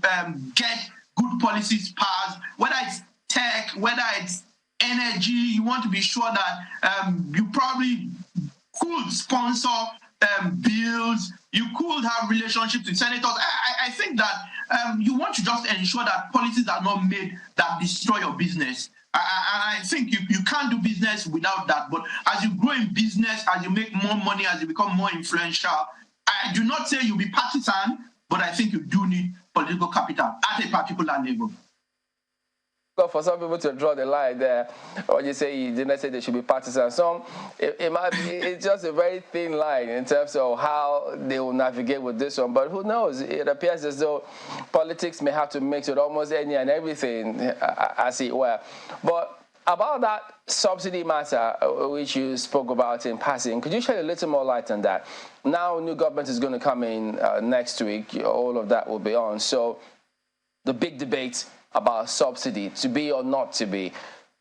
get good policies passed, whether it's tech, whether it's energy. You want to be sure that you probably could sponsor bills, you could have relationships with senators. I think that you want to just ensure that policies are not made that destroy your business. And I think you can't do business without that. But as you grow in business, as you make more money, as you become more influential, I do not say you'll be partisan, but I think you do need political capital at a particular level. For some people to draw the line there, when you say you didn't say they should be partisan, it might be, it's just a very thin line in terms of how they will navigate with this one. But who knows? It appears as though politics may have to mix with almost any and everything, as it were. But about that subsidy matter, which you spoke about in passing, could you shed a little more light on that? Now, new government is going to come in next week. All of that will be on. So the big debate about subsidy, to be or not to be,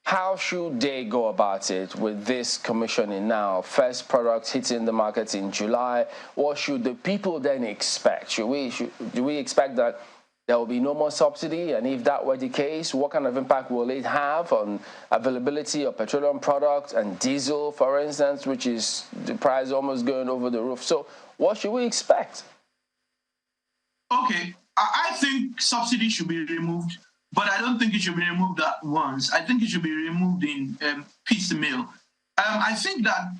how should they go about it with this commissioning now? First products hitting the market in July. What should the people then expect? Do we expect that there will be no more subsidy? And if that were the case, what kind of impact will it have on availability of petroleum products and diesel, for instance, which is the price almost going over the roof? So what should we expect? Okay, I think subsidy should be removed. But I don't think it should be removed at once. I think it should be removed in piecemeal. I think that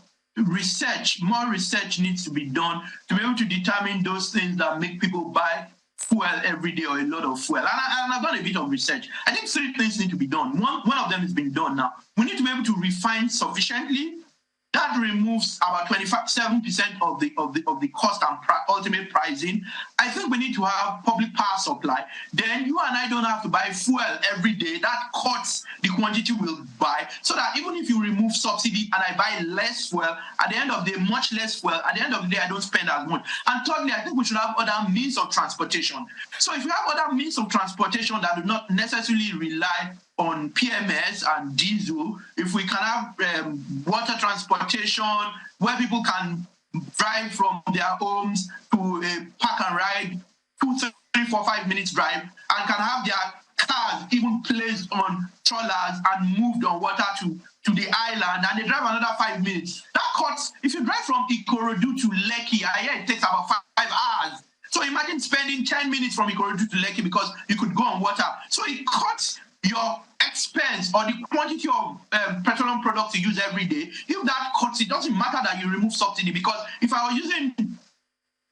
more research needs to be done to be able to determine those things that make people buy fuel every day or a lot of fuel. And I've done a bit of research. I think three things need to be done. One of them has been done now. We need to be able to refine sufficiently. That removes about 27% of the cost and ultimate pricing. I think we need to have public power supply. Then you and I don't have to buy fuel every day. That cuts the quantity we'll buy, so that even if you remove subsidy and I buy less fuel, at the end of the day, much less fuel, at the end of the day, I don't spend as much. And thirdly, I think we should have other means of transportation. So if you have other means of transportation that do not necessarily rely on PMS and diesel, if we can have water transportation where people can drive from their homes to a park and ride, 2, 3, 4, 5 minutes drive, and can have their cars even placed on trawlers and moved on water to the island, and they drive another 5 minutes. That cuts, if you drive from Ikorodu to Lekki, I hear it takes about 5 hours. So imagine spending 10 minutes from Ikorodu to Lekki because you could go on water. So it cuts your expense or the quantity of petroleum products you use every day. If that cuts, it doesn't matter that you remove subsidy, because if I was using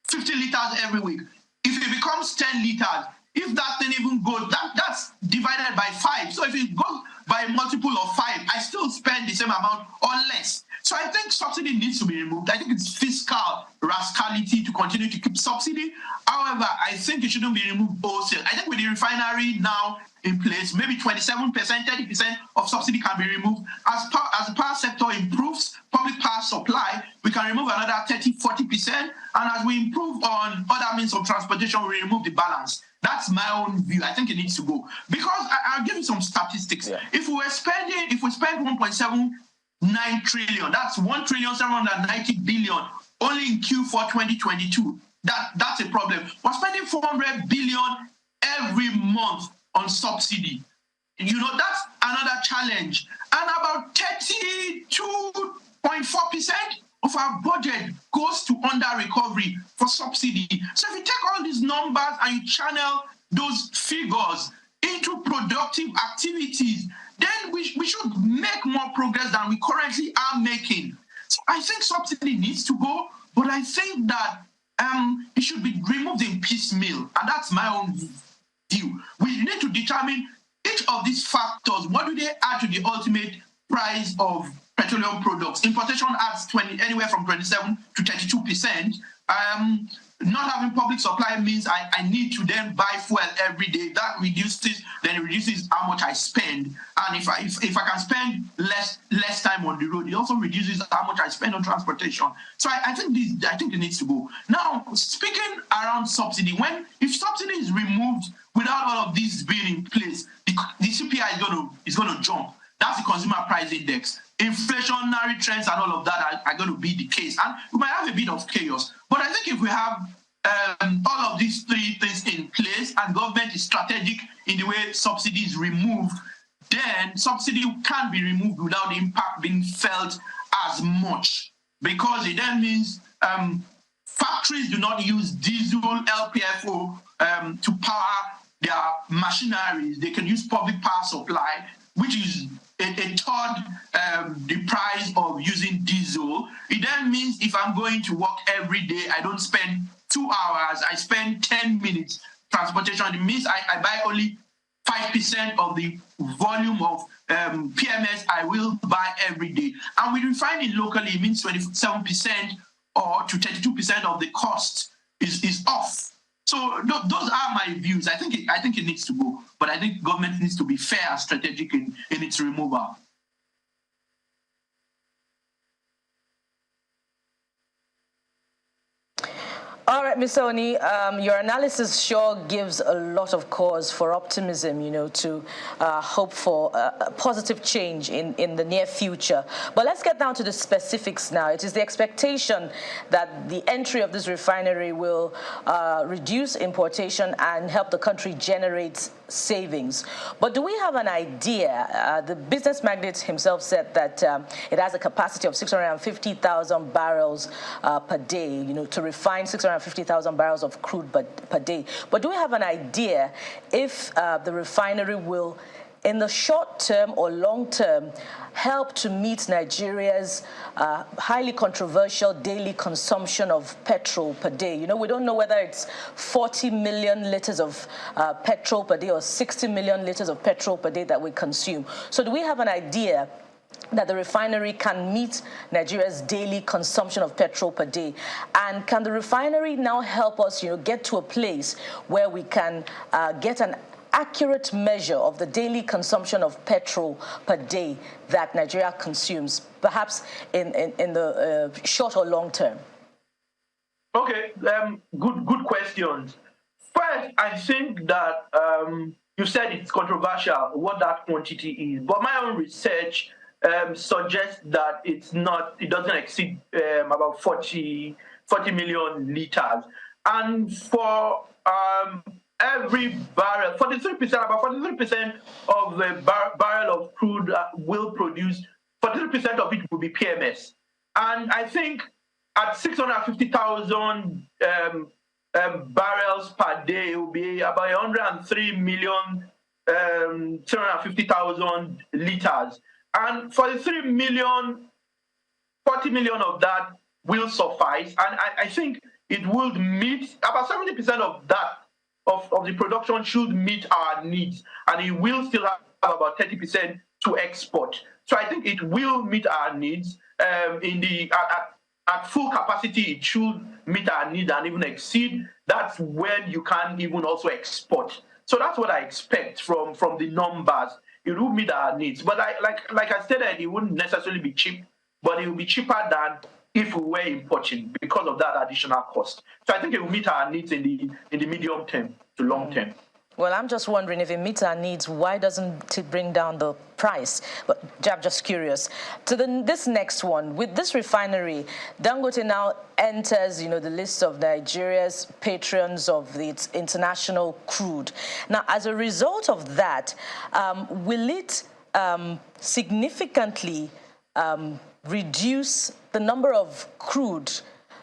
50 liters every week, if it becomes 10 liters, if that thing even goes, that's divided by 5. So if it goes by a multiple of 5, I still spend the same amount or less. So I think subsidy needs to be removed. I think it's fiscal rascality to continue to keep subsidy. However, I think it shouldn't be removed wholesale. I think with the refinery now in place, maybe 27%, 30% of subsidy can be removed. As the power sector improves public power supply, we can remove another 30, 40%. And as we improve on other means of transportation, we remove the balance. That's my own view. I think it needs to go. Because I'll give you some statistics. Yeah. If we spend 1.79 trillion, that's 1,790 billion only in Q4 2022. That's a problem. We're spending 400 billion every month on subsidy. You know, that's another challenge. And about 32.4% of our budget goes to under recovery for subsidy. So if you take all these numbers and you channel those figures into productive activities, then we should make more progress than we currently are making. So I think subsidy needs to go, but I think that it should be removed in piecemeal, and that's my own view. We need to determine each of these factors. What do they add to the ultimate price of petroleum products? Importation adds anywhere from 27 to 32%. Not having public supply means I need to then buy fuel every day. That reduces how much I spend. And if I can spend less time on the road, it also reduces how much I spend on transportation. So I think it needs to go. Now, speaking around subsidy, if subsidy is removed without all of these being in place, the CPI is going to jump. That's the consumer price index. Inflationary trends and all of that are going to be the case. And we might have a bit of chaos. But I think if we have all of these 3 things in place and government is strategic in the way subsidy is removed, then subsidy can be removed without the impact being felt as much. Because it then means factories do not use diesel, LPFO to power their machineries. They can use public power supply, which is a third the price of using diesel. It then means if I'm going to work every day, I don't spend 2 hours, I spend 10 minutes transportation. It means I buy only 5% of the volume of PMS I will buy every day. And with refining locally, it means 27% or to 32% of the cost is off. So those are my views. I think it needs to go, but I think government needs to be fair and strategic in its removal. All right, Ms. Oni, your analysis sure gives a lot of cause for optimism, to hope for a positive change in the near future. But let's get down to the specifics now. It is the expectation that the entry of this refinery will reduce importation and help the country generate savings. But do we have an idea? The business magnate himself said that it has a capacity of 650,000 barrels per day, to refine 650,000 barrels of crude per day. But do we have an idea if the refinery will, in the short term or long term, help to meet Nigeria's highly controversial daily consumption of petrol per day? We don't know whether it's 40 million liters of petrol per day or 60 million liters of petrol per day that we consume. So do we have an idea that the refinery can meet Nigeria's daily consumption of petrol per day? And can the refinery now help us, get to a place where we can get an accurate measure of the daily consumption of petrol per day that Nigeria consumes, perhaps in the short or long term? Okay, good questions. First, I think that you said it's controversial what that quantity is, but my own research suggests that it doesn't exceed about 40 million liters. And for every barrel, 43%, about 43% of the barrel of crude will produce, 43% of it will be PMS. And I think at 650,000 barrels per day, it will be about 103,350,000 liters. And 43 million, 40 million of that will suffice. And I think it will meet, about 70% of that, of the production should meet our needs. And it will still have about 30% to export. So I think it will meet our needs. At full capacity, it should meet our needs and even exceed. That's when you can even also export. So that's what I expect from the numbers. It will meet our needs. But like I said, it wouldn't necessarily be cheap, but it will be cheaper than if we were importing because of that additional cost. So I think it will meet our needs in the medium term to long term. Well, I'm just wondering, if it meets our needs, why doesn't it bring down the price? But I'm just curious. To this next one, with this refinery, Dangote now enters, the list of Nigeria's patrons of its international crude. Now, as a result of that, will it significantly reduce the number of crude,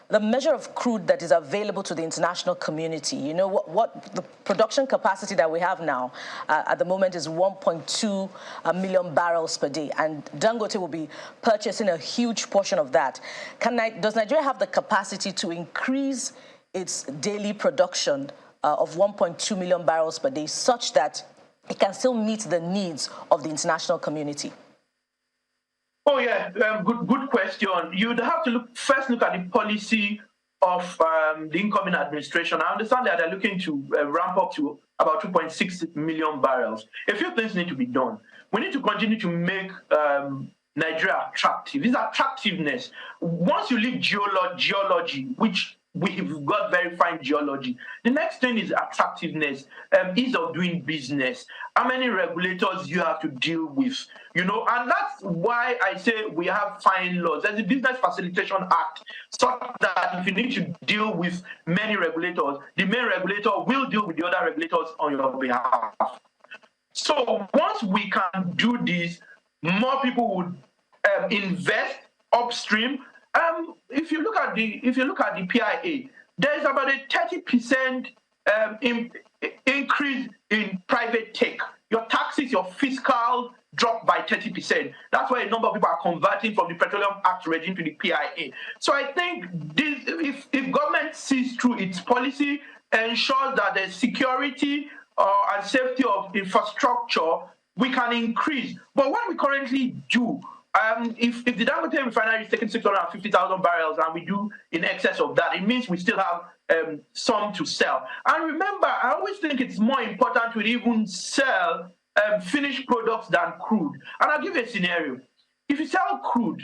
the measure of crude that is available to the international community? What the production capacity that we have now at the moment is 1.2 million barrels per day, and Dangote will be purchasing a huge portion of that. Does Nigeria have the capacity to increase its daily production of 1.2 million barrels per day such that it can still meet the needs of the international community? Oh yeah, good question. You'd have to first look at the policy of the incoming administration. I understand that they're looking to ramp up to about 2.6 million barrels. A few things need to be done. We need to continue to make Nigeria attractive. It's attractiveness. Once you leave geology, which we've got very fine geology, the next thing is attractiveness, ease of doing business, how many regulators you have to deal with, and that's why I say we have fine laws. There's the Business Facilitation Act, so that if you need to deal with many regulators, the main regulator will deal with the other regulators on your behalf. So once we can do this, more people would invest upstream. If you look at the PIA, there is about a 30% increase in private take. Your taxes, your fiscal dropped by 30%. That's why a number of people are converting from the Petroleum Act regime to the PIA. So I think if government sees through its policy, ensures that there's security and safety of infrastructure, we can increase. But what we currently do, if the Dangote refinery is taking 650,000 barrels and we do in excess of that, it means we still have some to sell. And remember, I always think it's more important to even sell finished products than crude. And I'll give you a scenario. If you sell crude,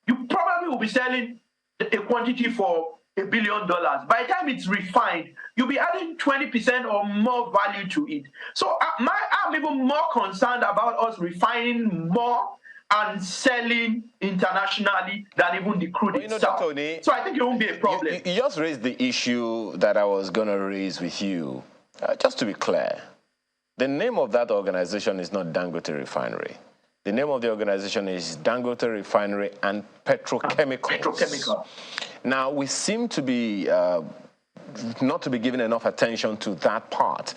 you probably will be selling a quantity for $1 billion. By the time it's refined, you'll be adding 20% or more value to it. So I'm even more concerned about us refining more and selling internationally than even the crude itself. Tony, so I think it won't be a problem. You just raised the issue that I was going to raise with you. Just to be clear, the name of that organization is not Dangote Refinery. The name of the organization is Dangote Refinery and Petrochemicals. Petrochemical. Now, we seem to be not to be giving enough attention to that part.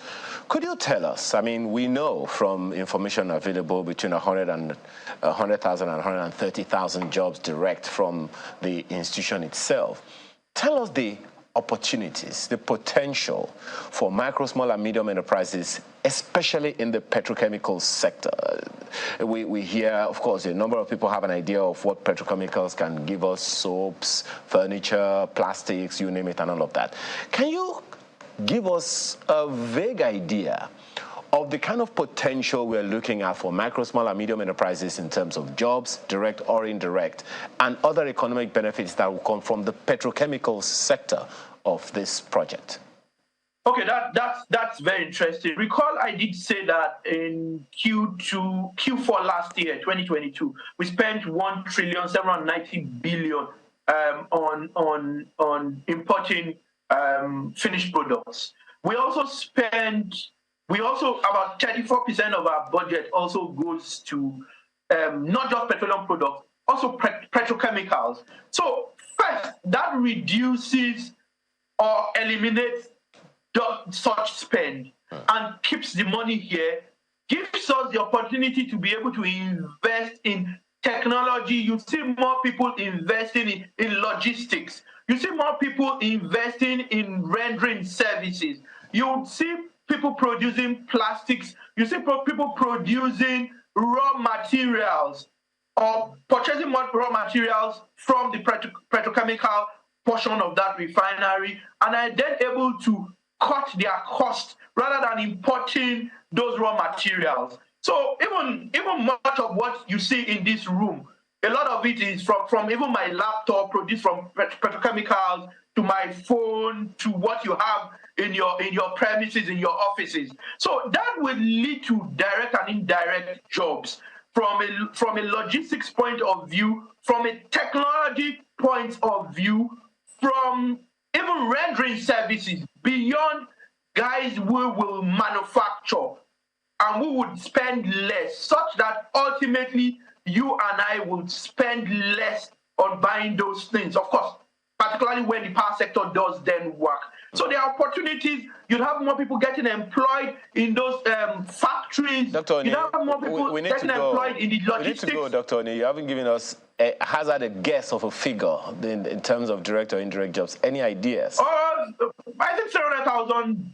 Could you tell us, I mean, we know from information available between 100,000 and 130,000 jobs direct from the institution itself. Tell us the opportunities, the potential for micro, small, and medium enterprises, especially in the petrochemical sector. We hear, of course, a number of people have an idea of what petrochemicals can give us: soaps, furniture, plastics, you name it, and all of that. Can you give us a vague idea of the kind of potential we're looking at for micro, small, and medium enterprises in terms of jobs, direct or indirect, and other economic benefits that will come from the petrochemical sector of this project? Okay, that's very interesting. Recall I did say that in Q4 last year, 2022, we spent $1.790 trillion on importing finished products. We also about 34% of our budget also goes to not just petroleum products, also petrochemicals. So first, that reduces or eliminates such spend and keeps the money here, gives us the opportunity to be able to invest in technology. You see more people investing in logistics. You see more people investing in rendering services. You see people producing plastics. You see people producing raw materials or purchasing more raw materials from the petrochemical portion of that refinery, and are then able to cut their cost rather than importing those raw materials. So even much of what you see in this room, a lot of it is from even my laptop produced from petrochemicals to my phone to what you have in your premises, in your offices. So that will lead to direct and indirect jobs from a logistics point of view, from a technology point of view, from even rendering services, beyond guys who will manufacture and who would spend less, such that ultimately you and I would spend less on buying those things. Of course, particularly when the power sector does then work. So there are opportunities. You'd have more people getting employed in those factories. Dr. Oni, you'd have more people getting employed in the logistics. We need to go, Dr. Oni. You haven't given us hazard a guess of a figure in terms of direct or indirect jobs. Any ideas? I think 300,000,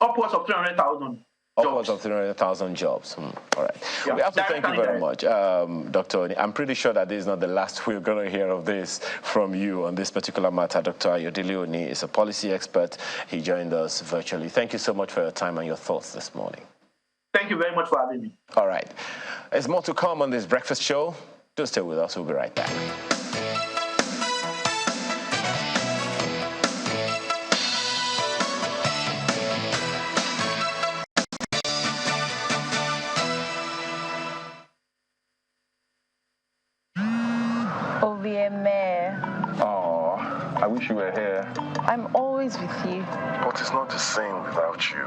upwards of 300,000. Upwards of 300,000 jobs. All right. Yeah, we have to thank you very much, Dr. Oni. I'm pretty sure that this is not the last we're going to hear of this from you on this particular matter. Dr. Ayodele Oni is a policy expert. He joined us virtually. Thank you so much for your time and your thoughts this morning. Thank you very much for having me. All right. There's more to come on this breakfast show. Do stay with us. We'll be right back. Oh, I wish you were here. I'm always with you. But it's not the same without you.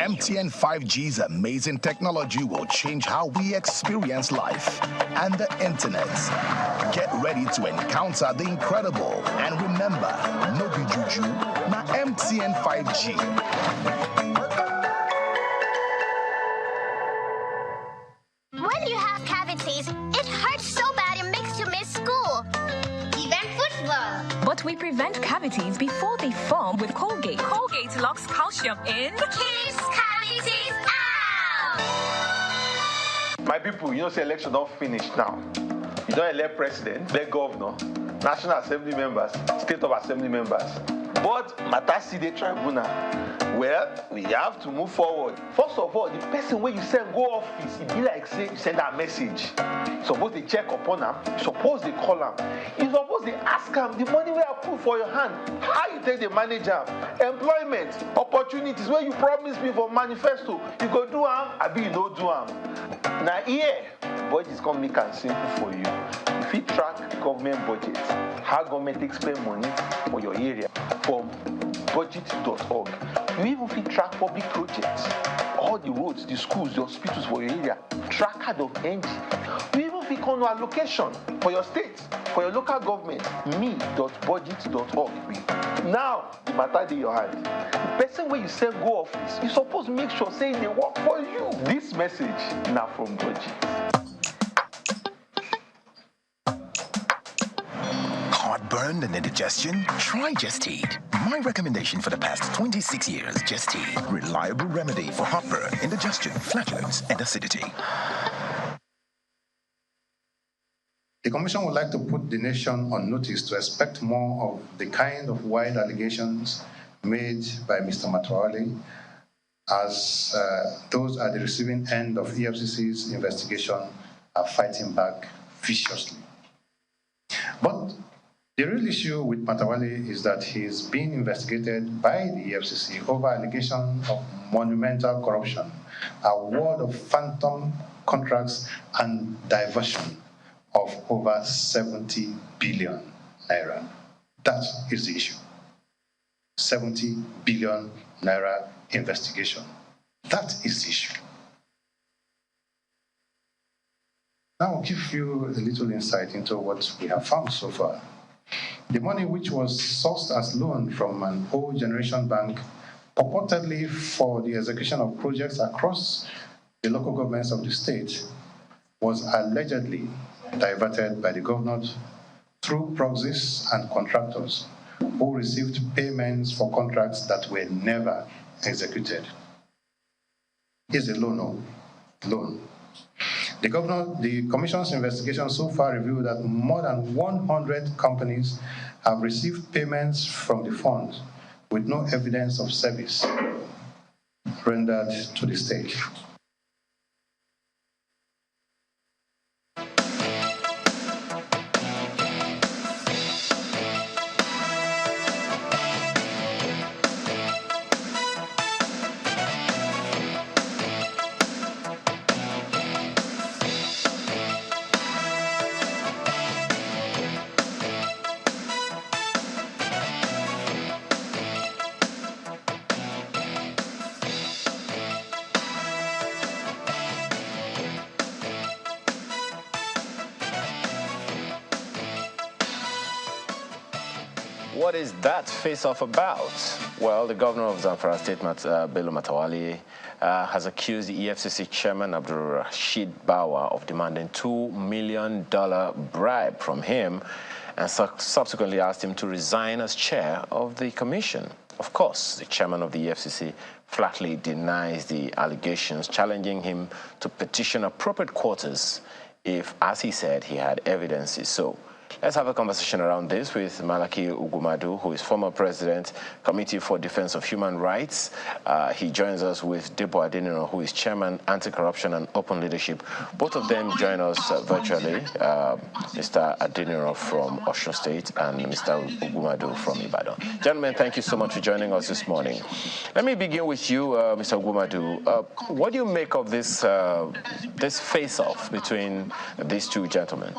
MTN 5G's amazing technology will change how we experience life and the internet. Get ready to encounter the incredible. And remember, no be juju, na MTN 5G. When you have cavities, it hurts so bad it makes you miss school. Even football. But we prevent cavities before they form with Colgate. Colgate locks calcium in. Keeps cavities out. My people, you know, say election don't finish now. You don't elect president, elect governor, National Assembly members, State of Assembly members. But matter see the tribunal. Well, we have to move forward. First of all, the person where you send go office, it be like say you send a message. Suppose they check upon him, suppose they call him. You suppose they ask him the money where I put for your hand. How you take the manager? Employment, opportunities where you promise me for manifesto. You go do them, I be you don't do them. Now here, budget's gonna make it simple for you. If you track government budget, how government takes spend money for your area from budget.org. You even fit track public projects, all the roads, the schools, the hospitals for your area, tracker.ng. You even fit on allocation for your state, for your local government, me.budget.org. Now, the matter in your hand. The person where you send go office, you supposed to make sure say they work for you. This message now from Budget. heartburn and indigestion? Try Gestede. My recommendation for the past 26 years, Gestede. Reliable remedy for heartburn, indigestion, flatulence, and acidity. The Commission would like to put the nation on notice to expect more of the kind of wide allegations made by Mr. Matawale, as those at the receiving end of EFCC's investigation are fighting back viciously. But the real issue with Matawale is that he is being investigated by the EFCC over allegations of monumental corruption, award of phantom contracts, and diversion of over 70 billion naira. That is the issue. 70 billion naira investigation. That is the issue. Now I'll give you a little insight into what we have found so far. The money which was sourced as loan from an old generation bank, purportedly for the execution of projects across the local governments of the state, was allegedly diverted by the governor through proxies and contractors who received payments for contracts that were never executed. Here's a loan. The Commission's investigation so far revealed that more than 100 companies have received payments from the fund with no evidence of service rendered to the state. What is that face-off about? Well, the governor of Zamfara State, Bello Matawale, has accused the EFCC chairman, Abdul Rashid Bawa, of demanding $2 million bribe from him and subsequently asked him to resign as chair of the commission. Of course, the chairman of the EFCC flatly denies the allegations, challenging him to petition appropriate quarters if, as he said, he had evidences. So, let's have a conversation around this with Malaki Ugumadu, who is former president, Committee for Defense of Human Rights. He joins us with Debo Adeniro, who is chairman, Anti-Corruption and Open Leadership. Both of them join us virtually, Mr. Adeniro from Osho State and Mr. Ugumadu from Ibadan. Gentlemen, thank you so much for joining us this morning. Let me begin with you, Mr. Ugumadu. What do you make of this, this face-off between these two gentlemen?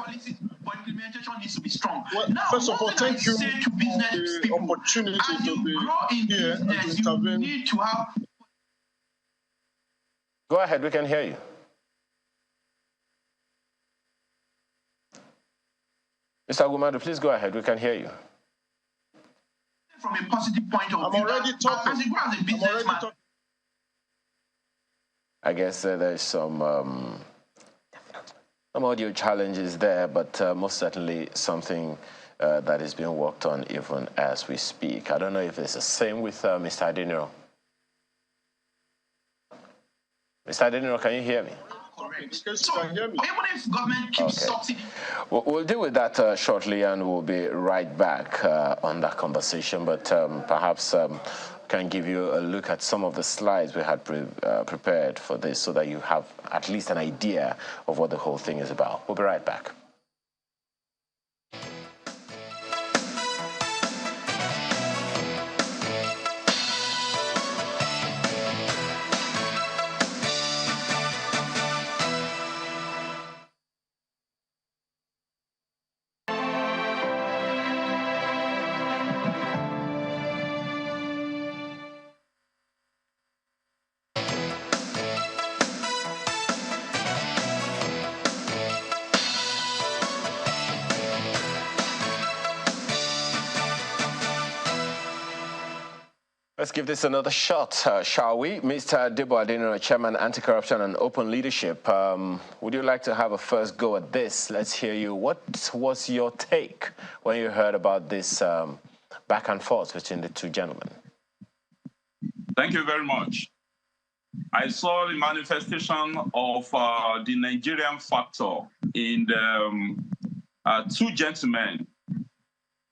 Implementation needs to be strong. Well, now, first of all, thank you for the opportunity to be here and to intervene. You need to have... Go ahead, we can hear you. Mr. Agumadu, please go ahead, we can hear you. From a positive point of view, I'm already talking. As a businessman, I guess there's some audio challenges there, but most certainly something that is being worked on even as we speak. I don't know if it's the same with Mr. Adeniro. Mr. Adeniro, can you hear me? so even if government keeps subsidy... We'll deal with that shortly, and we'll be right back on that conversation, but perhaps can give you a look at some of the slides we had prepared for this so that you have at least an idea of what the whole thing is about. We'll be right back. Let's give this another shot, shall we? Mr. Debo Adeniran, Chairman, Anti-Corruption and Open Leadership. Would you like to have a first go at this? Let's hear you. What was your take when you heard about this back and forth between the two gentlemen? Thank you very much. I saw the manifestation of the Nigerian factor in the two gentlemen,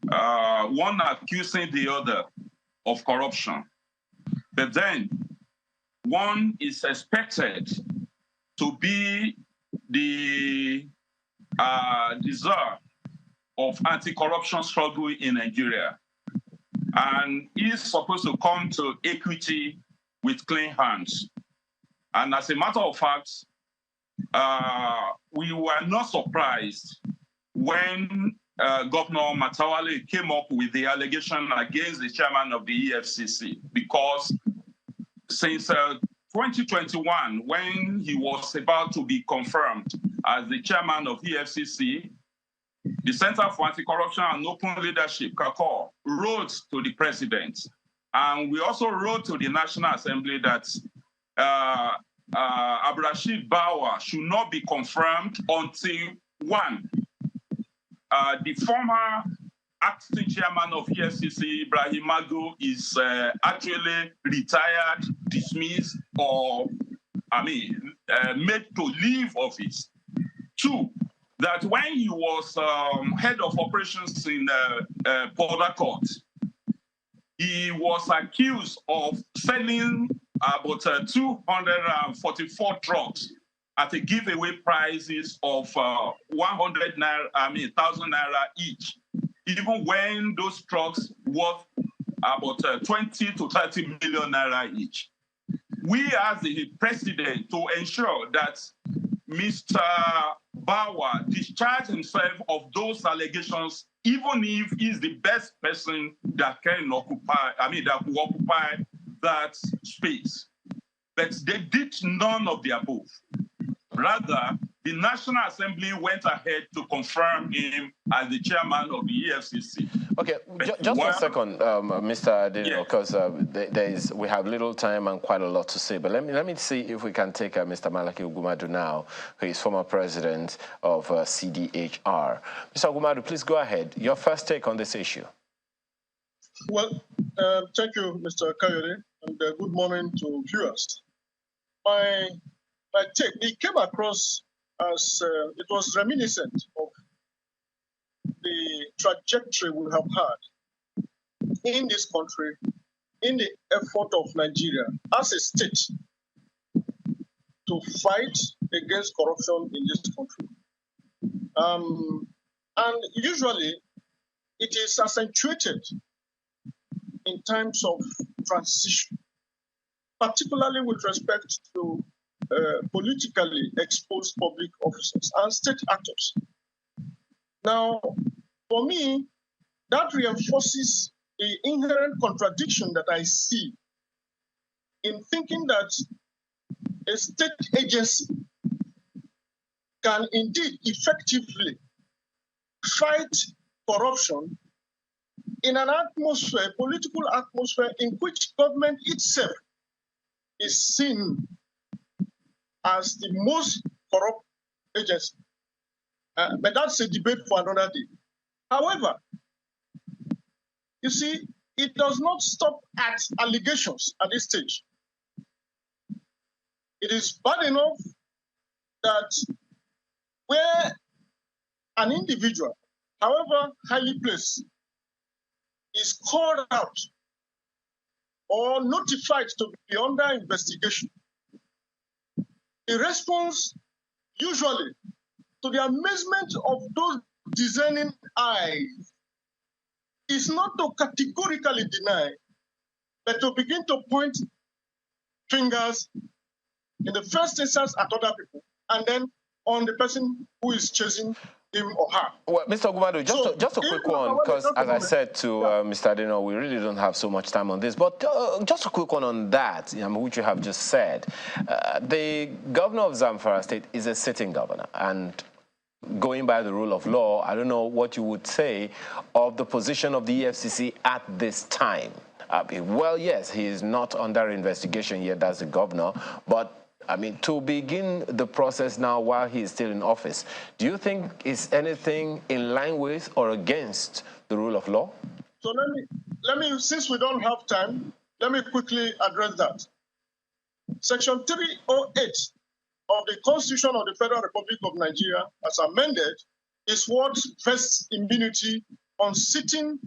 one accusing the other of corruption. But then one is expected to be the deserve of anti-corruption struggle in Nigeria. And is supposed to come to equity with clean hands. And as a matter of fact, we were not surprised when Governor Matawale came up with the allegation against the chairman of the EFCC, because since 2021, when he was about to be confirmed as the chairman of EFCC, the Center for Anti-Corruption and Open Leadership, CACOR, wrote to the president. And we also wrote to the National Assembly that Abdulrasheed Bawa should not be confirmed until, one, the former acting chairman of EFCC, Ibrahim Mago, is actually retired, dismissed, or, made to leave office. Two, that when he was head of operations in Port Harcourt, he was accused of selling about 244 trucks at a giveaway prices of 100 naira, 1,000 naira each, even when those trucks worth about 20 to 30 million naira each. We asked the president to ensure that Mr. Bawa discharged himself of those allegations, even if he's the best person that can occupy, that will occupy that space. But they did none of the above. Rather, the National Assembly went ahead to confirm him as the chairman of the EFCC. Okay, just one second, Mr. Adeniran, because we have little time and quite a lot to say. But let me see if we can take Mr. Malaki Ugumadu now, who is former president of CDHR. Mr. Ugumadu, please go ahead. Your first take on this issue. Well, thank you, Mr. Kayode, and good morning to viewers. My take, it came across as it was reminiscent of the trajectory we have had in this country, in the effort of Nigeria as a state to fight against corruption in this country. And usually it is accentuated in times of transition, particularly with respect to politically exposed public officers and state actors. Now, for me, that reinforces the inherent contradiction that I see in thinking that a state agency can indeed effectively fight corruption in an atmosphere, political atmosphere, in which government itself is seen as the most corrupt agency. But that's a debate for another day. However, you see, it does not stop at allegations at this stage. It is bad enough that where an individual, however highly placed, is called out or notified to be under investigation, the response, usually, to the amazement of those discerning eyes, is not to categorically deny, but to begin to point fingers in the first instance at other people, and then on the person who is chasing him or her. Well, Mr. Ogumadu, just a quick one, because as I said to Mr. Adeniran, we really don't have so much time on this, but just a quick one on that, which you have just said. The governor of Zamfara State is a sitting governor, and going by the rule of law, I don't know what you would say of the position of the EFCC at this time. Well, yes, he is not under investigation yet as the governor, but I mean, to begin the process now while he is still in office, do you think is anything in line with or against the rule of law? So let me, since we don't have time, let me quickly address that. Section 308 of the Constitution of the Federal Republic of Nigeria, as amended, is what vests immunity on sitting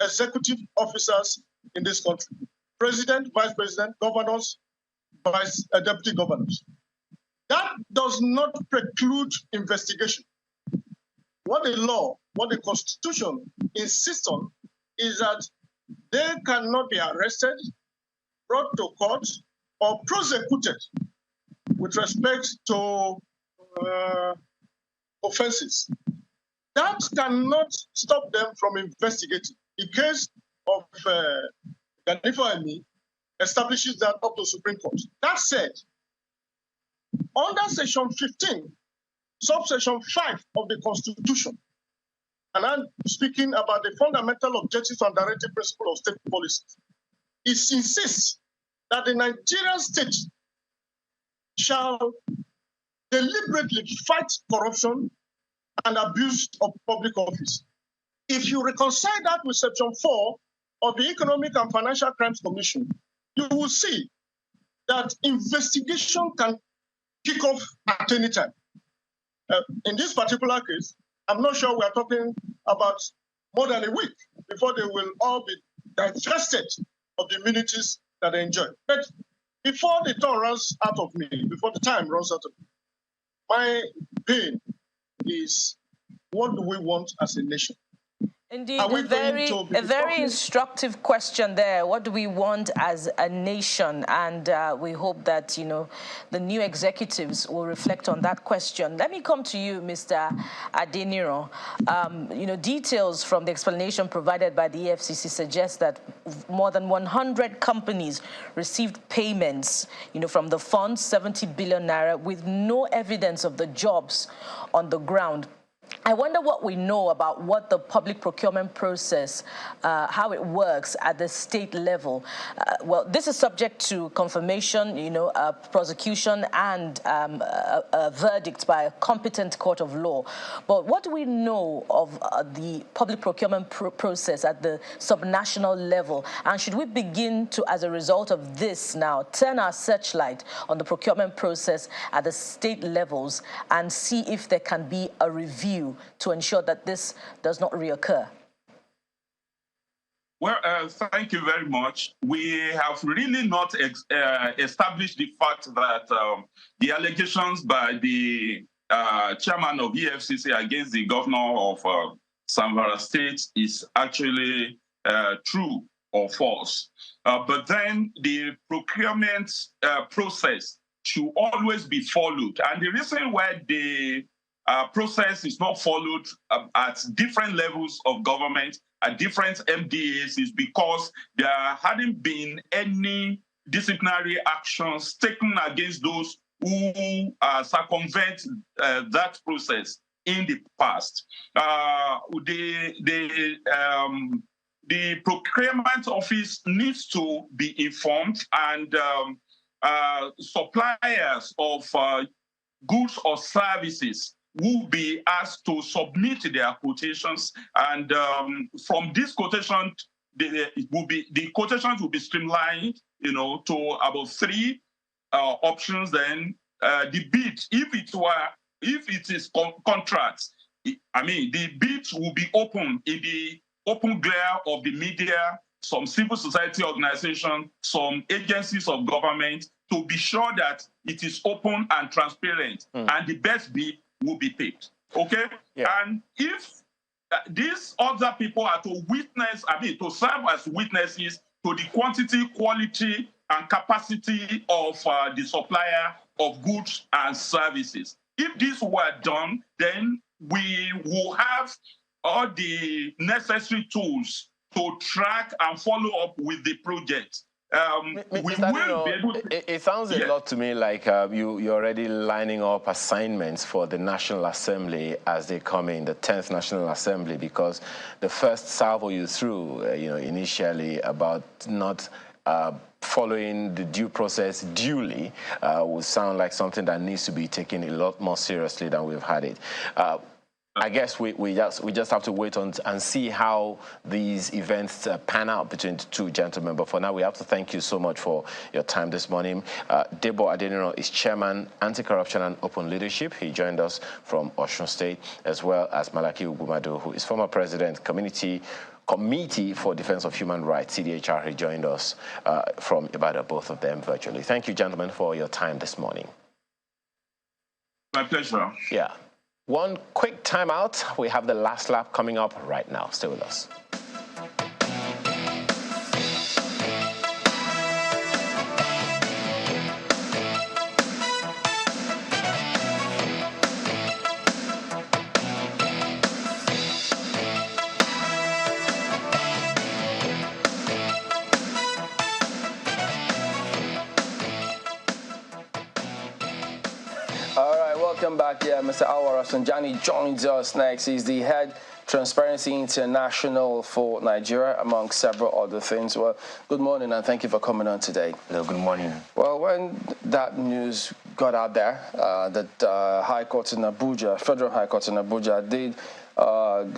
executive officers in this country: president, vice president, governors, deputy governors. That does not preclude investigation. What the law, what the Constitution insists on is that they cannot be arrested, brought to court, or prosecuted with respect to offenses. That cannot stop them from investigating. The case of Ganifa establishes that up to Supreme Court. That said, under Section 15, subsection 5 of the Constitution, and I'm speaking about the fundamental objectives and directive principle of state policy, it insists that the Nigerian state shall deliberately fight corruption and abuse of public office. If you reconcile that with Section 4 of the Economic and Financial Crimes Commission, you will see that investigation can kick off at any time. In this particular case, I'm not sure we are talking about more than a week before they will all be divested of the immunities that they enjoy. But before the time runs out of me, my pain is, what do we want as a nation? Indeed, a very instructive question there. What do we want as a nation? And we hope that, you know, the new executives will reflect on that question. Let me come to you, Mr. Adeniro. You know, details from the explanation provided by the EFCC suggest that more than 100 companies received payments, you know, from the fund, 70 billion naira, with no evidence of the jobs on the ground. I wonder what we know about what the public procurement process, how it works at the state level. Well, this is subject to confirmation, you know, prosecution and a verdict by a competent court of law. But what do we know of the public procurement process at the subnational level? And should we begin to, as a result of this now, turn our searchlight on the procurement process at the state levels and see if there can be a review to ensure that this does not reoccur? Well, thank you very much. We have really not established the fact that the allegations by the chairman of EFCC against the governor of Zamfara State is actually true or false. But then the procurement process should always be followed. And the reason why the process is not followed at different levels of government, at different MDAs, is because there hadn't been any disciplinary actions taken against those who circumvent that process in the past. The procurement office needs to be informed, and suppliers of goods or services will be asked to submit their quotations, and from this quotation, the quotations will be streamlined, you know, to about 3 options. Then the bid, if it is contracts, I mean, the bids will be open in the open glare of the media, some civil society organizations, some agencies of government, to be sure that it is open and transparent, and the best bid will be paid. Okay? Yeah. And if these other people are to witness, to serve as witnesses to the quantity, quality, and capacity of the supplier of goods and services. If this were done, then we will have all the necessary tools to track and follow up with the project. we will be able to... It sounds a lot to me like you're already lining up assignments for the National Assembly as they come in, the 10th National Assembly, because the first salvo you threw, initially about not following the due process duly would sound like something that needs to be taken a lot more seriously than we've had it. I guess we just have to wait on and see how these events pan out between the two gentlemen. But for now, we have to thank you so much for your time this morning. Debo Adeniro is Chairman, Anti-Corruption and Open Leadership. He joined us from Osun State, as well as Malaki Ugumadu, who is former President, Committee for Defense of Human Rights, CDHR. He joined us from Ibadan, both of them virtually. Thank you, gentlemen, for your time this morning. My pleasure. Yeah. One quick time out. We have the last lap coming up right now. Stay with us. Welcome back. Yeah, Mr. Alwar Asunjani joins us next. He's the head Transparency International for Nigeria, among several other things. Well, good morning and thank you for coming on today. Hello, good morning. Well, when that news got out there, that High Court in Abuja, Federal High Court in Abuja, did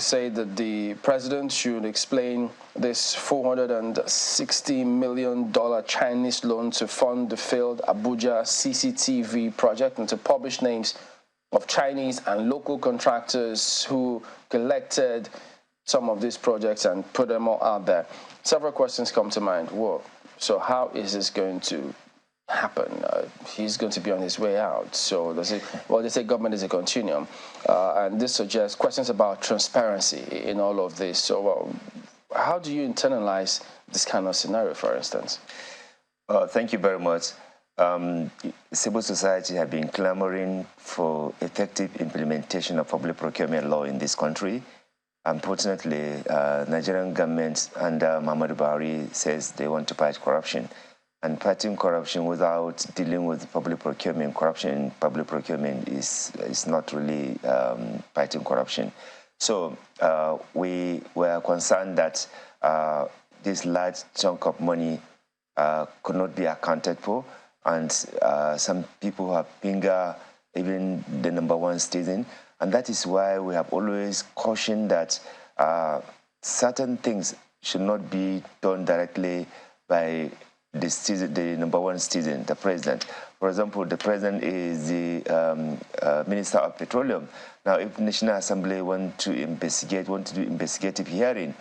say that the president should explain this $460 million Chinese loan to fund the failed Abuja CCTV project and to publish names of Chinese and local contractors who collected some of these projects and put them all out there. Several questions come to mind. Well, so how is this going to happen? He's going to be on his way out. So does it? Well, they say government is a continuum, and this suggests questions about transparency in all of this. So, how do you internalize this kind of scenario, for instance? Thank you very much. Civil society have been clamoring for effective implementation of public procurement law in this country. Unfortunately, Nigerian government under Muhammadu Buhari says they want to fight corruption. And fighting corruption without dealing with public procurement, public procurement is not really fighting corruption. So we were concerned that this large chunk of money could not be accounted for. And some people have fingered even the #1 citizen. And that is why we have always cautioned that certain things should not be done directly by the #1 citizen, the president. For example, the president is the Minister of Petroleum. Now, if National Assembly want to do investigative hearing,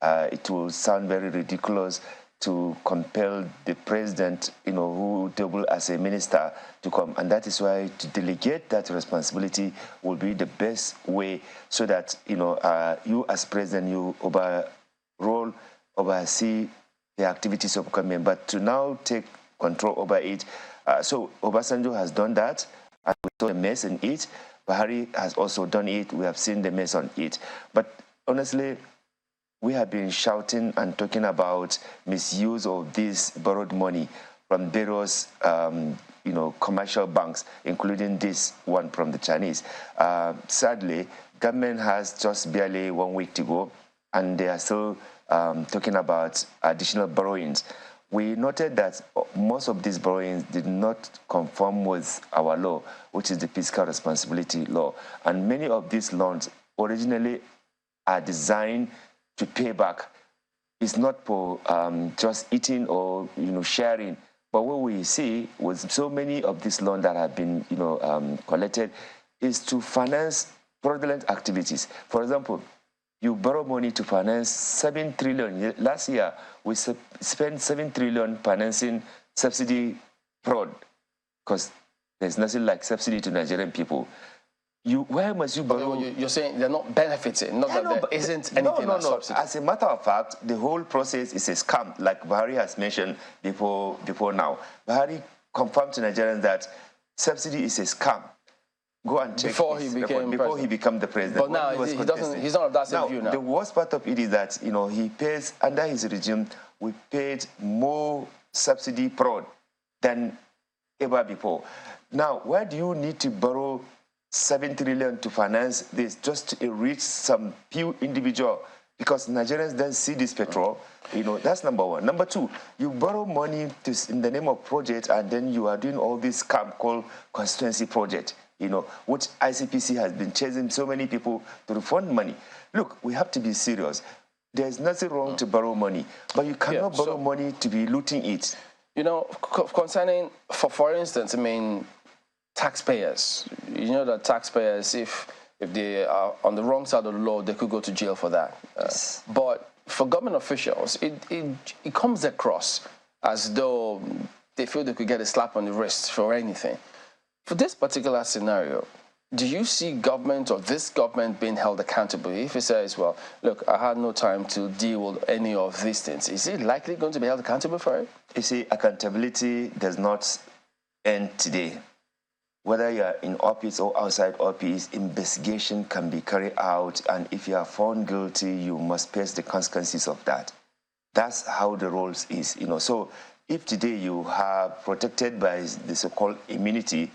it will sound very ridiculous to compel the president, who double as a minister, to come. And that is why to delegate that responsibility will be the best way, so that, you as president, you oversee the activities of government, but to now take control over it. So Obasanjo has done that, and we saw the mess in it. Buhari has also done it. We have seen the mess on it. But honestly, we have been shouting and talking about misuse of this borrowed money from various, commercial banks, including this one from the Chinese. Sadly, government has just barely 1 week to go, and they are still talking about additional borrowings. We noted that most of these borrowings did not conform with our law, which is the fiscal responsibility law. And many of these loans originally are designed to pay back. It's not for just eating or sharing. But what we see with so many of these loans that have been collected is to finance fraudulent activities. For example, you borrow money to finance 7 trillion. Last year, we spent 7 trillion financing subsidy fraud, because there's nothing like subsidy to Nigerian people. Where must you borrow? You're saying they're not benefiting, not that there isn't anything like subsidy. As a matter of fact, the whole process is a scam, like Buhari has mentioned before now. Buhari confirmed to Nigerians that subsidy is a scam. Go and check before he became the president. But now he's not of that same view now. The worst part of it is that he pays, under his regime, we paid more subsidy fraud than ever before. Now, why do you need to borrow 7 trillion to finance this just to reach some few individual? Because Nigerians don't see this petrol, that's number one. Number two, you borrow money in the name of project, and then you are doing all this scam called constituency project, which ICPC has been chasing so many people to refund money. Look, we have to be serious. There's nothing wrong to borrow money, but you cannot borrow money to be looting it. Concerning, for instance, I mean, taxpayers. That taxpayers, if they are on the wrong side of the law, they could go to jail for that. But for government officials, it comes across as though they feel they could get a slap on the wrist for anything. For this particular scenario, do you see government or this government being held accountable? If it says, well, look, I had no time to deal with any of these things, is it likely going to be held accountable for it? You see, accountability does not end today. Whether you are in office or outside office, investigation can be carried out, and if you are found guilty, you must face the consequences of that. That's how the rules is, So if today you are protected by the so-called immunity,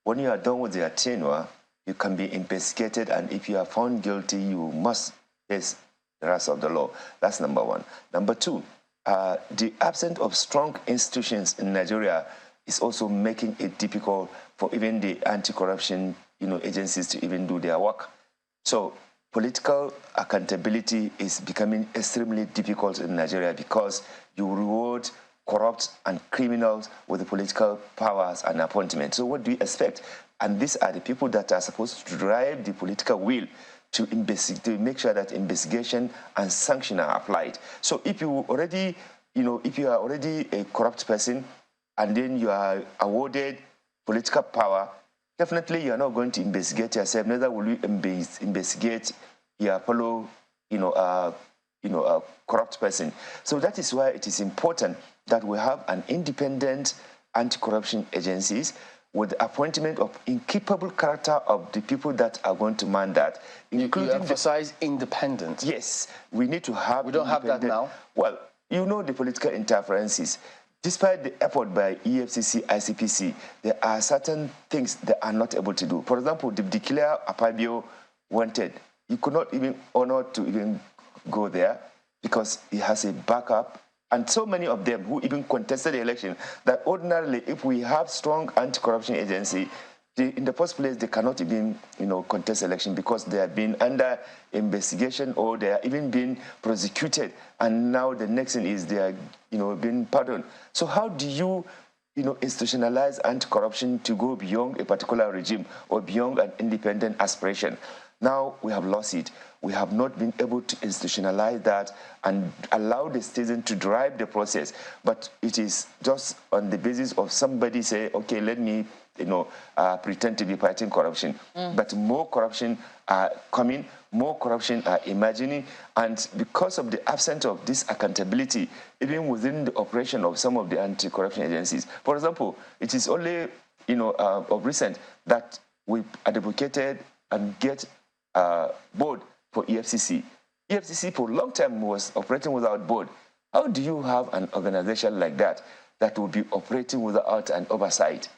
when you are done with your tenure, you can be investigated, and if you are found guilty, you must face the rest of the law. That's number one. Number two, the absence of strong institutions in Nigeria is also making it difficult for even the anti-corruption, agencies to even do their work. So political accountability is becoming extremely difficult in Nigeria because you reward corrupt and criminals with the political powers and appointments. So what do you expect? And these are the people that are supposed to drive the political will to make sure that investigation and sanction are applied. So if you already, if you are already a corrupt person and then you are awarded political power, definitely you are not going to investigate yourself. Neither will you investigate your fellow, a corrupt person. So that is why it is important that we have an independent anti-corruption agencies with the appointment of incapable character of the people that are going to man that. Including you emphasize independent. Yes, we need to have. We don't have that now. Well, the political interferences. Despite the effort by EFCC, ICPC, there are certain things they are not able to do. For example, the declare Apabio wanted. You could not even honor to even go there because he has a backup. And so many of them who even contested the election that ordinarily, if we have strong anti-corruption agency, in the first place, they cannot even, contest election because they have been under investigation or they are even being prosecuted. And now the next thing is they are, being pardoned. So how do you, institutionalize anti-corruption to go beyond a particular regime or beyond an independent aspiration? Now we have lost it. We have not been able to institutionalize that and allow the citizen to drive the process. But it is just on the basis of somebody say, okay, let me, pretend to be fighting corruption. But more corruption are coming, more corruption are emerging, and because of the absence of this accountability, even within the operation of some of the anti-corruption agencies. For example, it is only, of recent that we advocated and get board for EFCC. EFCC for a long time was operating without board. How do you have an organization like that that will be operating without an oversight?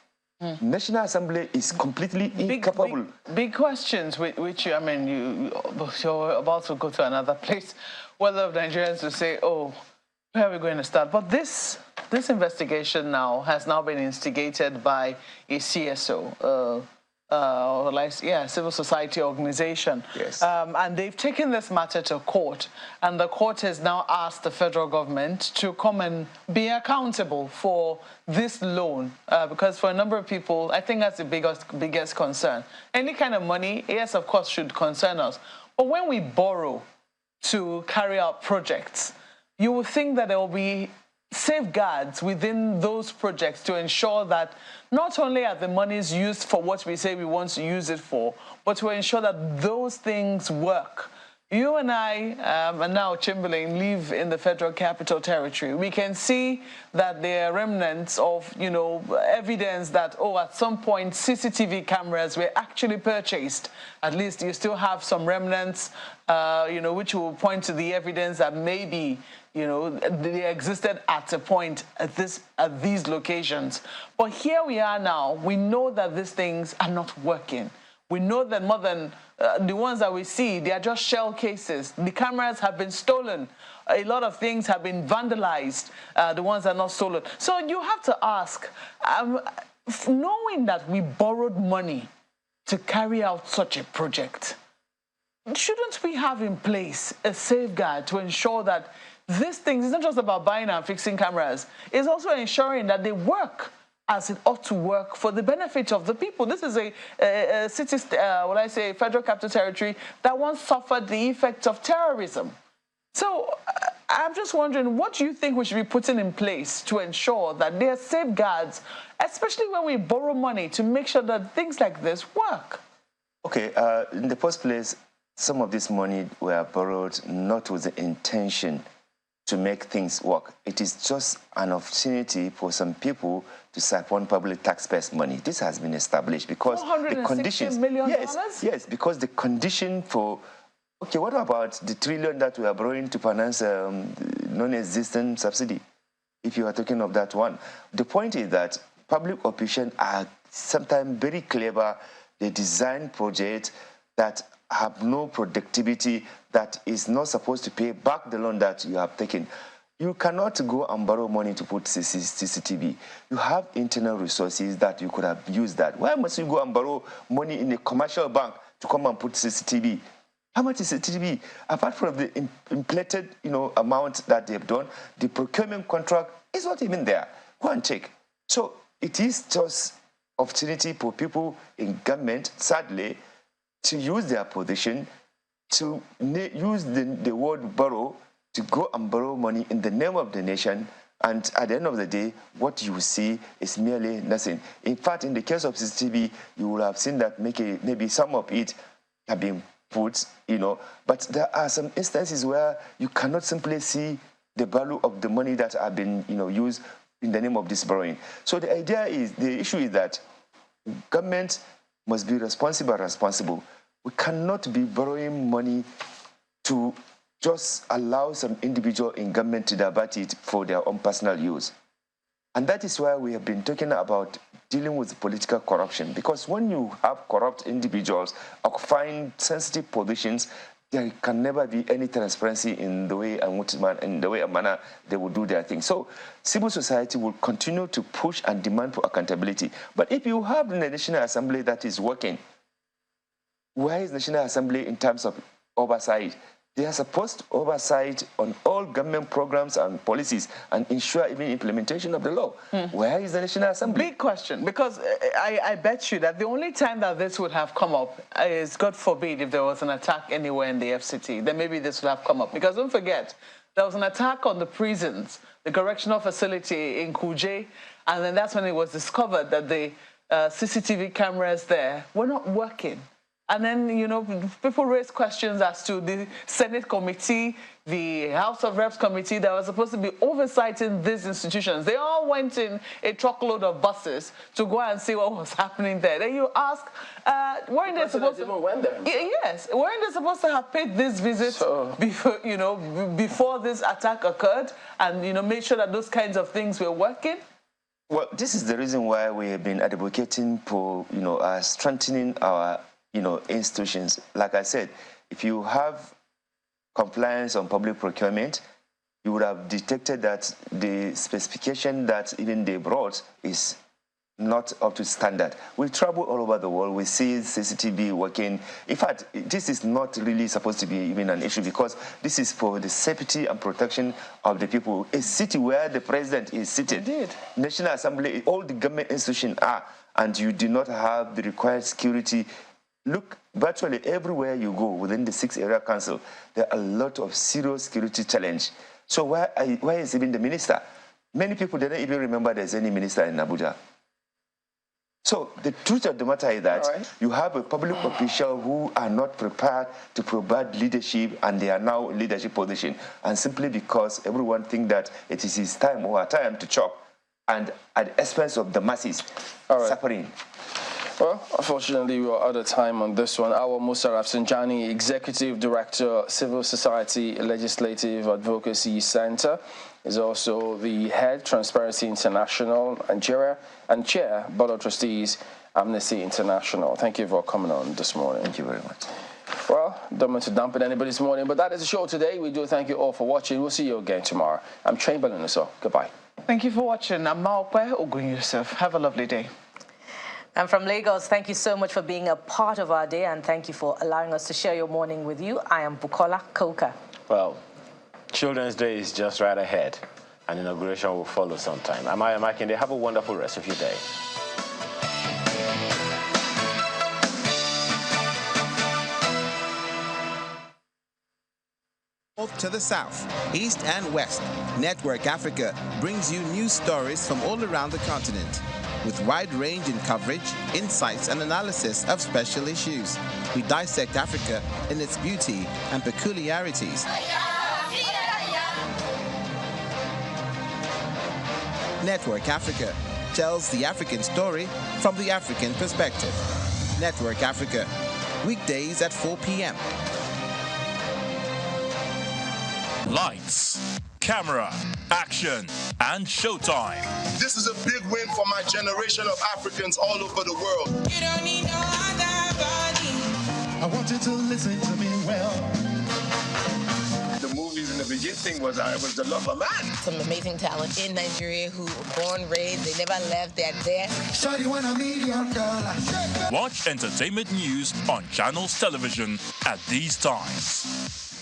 National Assembly is completely incapable. Big questions, which you're about to go to another place. Whether Nigerians will say, oh, where are we going to start? But this investigation now has now been instigated by a CSO, civil society organization. Yes. And they've taken this matter to court, and the court has now asked the federal government to come and be accountable for this loan, because for a number of people, I think that's the biggest concern. Any kind of money, yes, of course, should concern us. But when we borrow to carry out projects, you would think that there will be safeguards within those projects to ensure that not only are the monies used for what we say we want to use it for, but to ensure that those things work. You and I, and now Chamberlain, live in the Federal Capital Territory. We can see that there are remnants of, evidence that, at some point CCTV cameras were actually purchased. At least you still have some remnants, which will point to the evidence that maybe you know, they existed at a point at these locations. But here we are now. We know that these things are not working. We know that more than the ones that we see, they are just shell cases. The cameras have been stolen. A lot of things have been vandalized. The ones that are not stolen. So you have to ask, knowing that we borrowed money to carry out such a project, shouldn't we have in place a safeguard to ensure that these things, it's not just about buying and fixing cameras, it's also ensuring that they work as it ought to work for the benefit of the people. This is a city, federal capital territory that once suffered the effects of terrorism. So I'm just wondering, what do you think we should be putting in place to ensure that there are safeguards, especially when we borrow money, to make sure that things like this work? Okay, in the first place, some of this money were borrowed not with the intention to make things work. It is just an opportunity for some people to siphon public taxpayers' money. This has been established because the conditions. $460 million? Yes, because the condition for. Okay, what about the $1 trillion that we are borrowing to finance non-existent subsidy? If you are talking of that one, the point is that public officials are sometimes very clever. They design projects that have no productivity, that is not supposed to pay back the loan that you have taken. You cannot go and borrow money to put CCTV. You have internal resources that you could have used that. Why must you go and borrow money in a commercial bank to come and put CCTV? How much is CCTV? Apart from the inflated, amount that they've done, the procurement contract is not even there. Go and check. So it is just opportunity for people in government, sadly, to use their position, to use the word borrow, to go and borrow money in the name of the nation, and at the end of the day, what you see is merely nothing. In fact, in the case of CCTV, you will have seen that maybe some of it have been put, but there are some instances where you cannot simply see the value of the money that have been, used in the name of this borrowing. So the issue is that government must be responsible. We cannot be borrowing money to just allow some individual in government to divert it for their own personal use. And that is why we have been talking about dealing with political corruption, because when you have corrupt individuals occupying sensitive positions, there can never be any transparency in the way and manner they will do their thing. So civil society will continue to push and demand for accountability. But if you have the National Assembly that is working, where is the National Assembly in terms of oversight? They are supposed to oversight on all government programs and policies and ensure even implementation of the law. Where is the National Assembly? Big question, because I bet you that the only time that this would have come up is, God forbid, if there was an attack anywhere in the FCT, then maybe this would have come up. Because don't forget, there was an attack on the prisons, the correctional facility in Kuje, and then that's when it was discovered that the CCTV cameras there were not working. And then, people raise questions as to the Senate committee, the House of Reps committee that was supposed to be oversighting these institutions. They all went in a truckload of buses to go and see what was happening there. Then you ask, weren't they supposed to? Even went there. Yes, weren't they supposed to have paid this visit before, before this attack occurred, and made sure that those kinds of things were working? Well, this is the reason why we have been advocating for, strengthening our institutions. Like I said, if you have compliance on public procurement, you would have detected that the specification that even they brought is not up to standard. We travel all over the world. We see CCTV working. In fact, this is not really supposed to be even an issue, because this is for the safety and protection of the people. A city where the president is seated, Indeed. National Assembly, all the government institutions are, and you do not have the required security. Look, virtually everywhere you go within the 6-area council, there are a lot of serious security challenge. So where is even the minister? Many people don't even remember there's any minister in Abuja. So the truth of the matter is that you have a public official who are not prepared to provide leadership, and they are now in leadership position, and simply because everyone thinks that it is his time or her time to chop, and at the expense of the masses suffering. Well, unfortunately, we're out of time on this one. Our Musarraf Sinjani, Executive Director, Civil Society Legislative Advocacy Center, is also the head, Transparency International Nigeria, and Chair, Board of Trustees, Amnesty International. Thank you for coming on this morning. Thank you very much. Well, don't mean to dump it anybody this morning, but that is the show today. We do thank you all for watching. We'll see you again tomorrow. I'm Chamberlain, so goodbye. Thank you for watching. I'm Maokwe Ogun Yusuf. Have a lovely day. And from Lagos, thank you so much for being a part of our day, and thank you for allowing us to share your morning with you. I am Bukola Koka. Well, Children's Day is just right ahead, and inauguration will follow sometime. I'm Aya Makinde. Have a wonderful rest of your day. To the south, east and west, Network Africa brings you news stories from all around the continent. With wide-ranging coverage, insights and analysis of special issues, we dissect Africa in its beauty and peculiarities. Network Africa tells the African story from the African perspective. Network Africa, weekdays at 4 p.m. Lights, camera, action, and showtime. This is a big win for my generation of Africans all over the world. You don't need no other body. I want you to listen to me well. The movies and the Brigitte thing was the love of man. Some amazing talent in Nigeria who were born, raised, they never left, they're there. Shawty want a million dollar. Watch entertainment news on Channels Television at these times.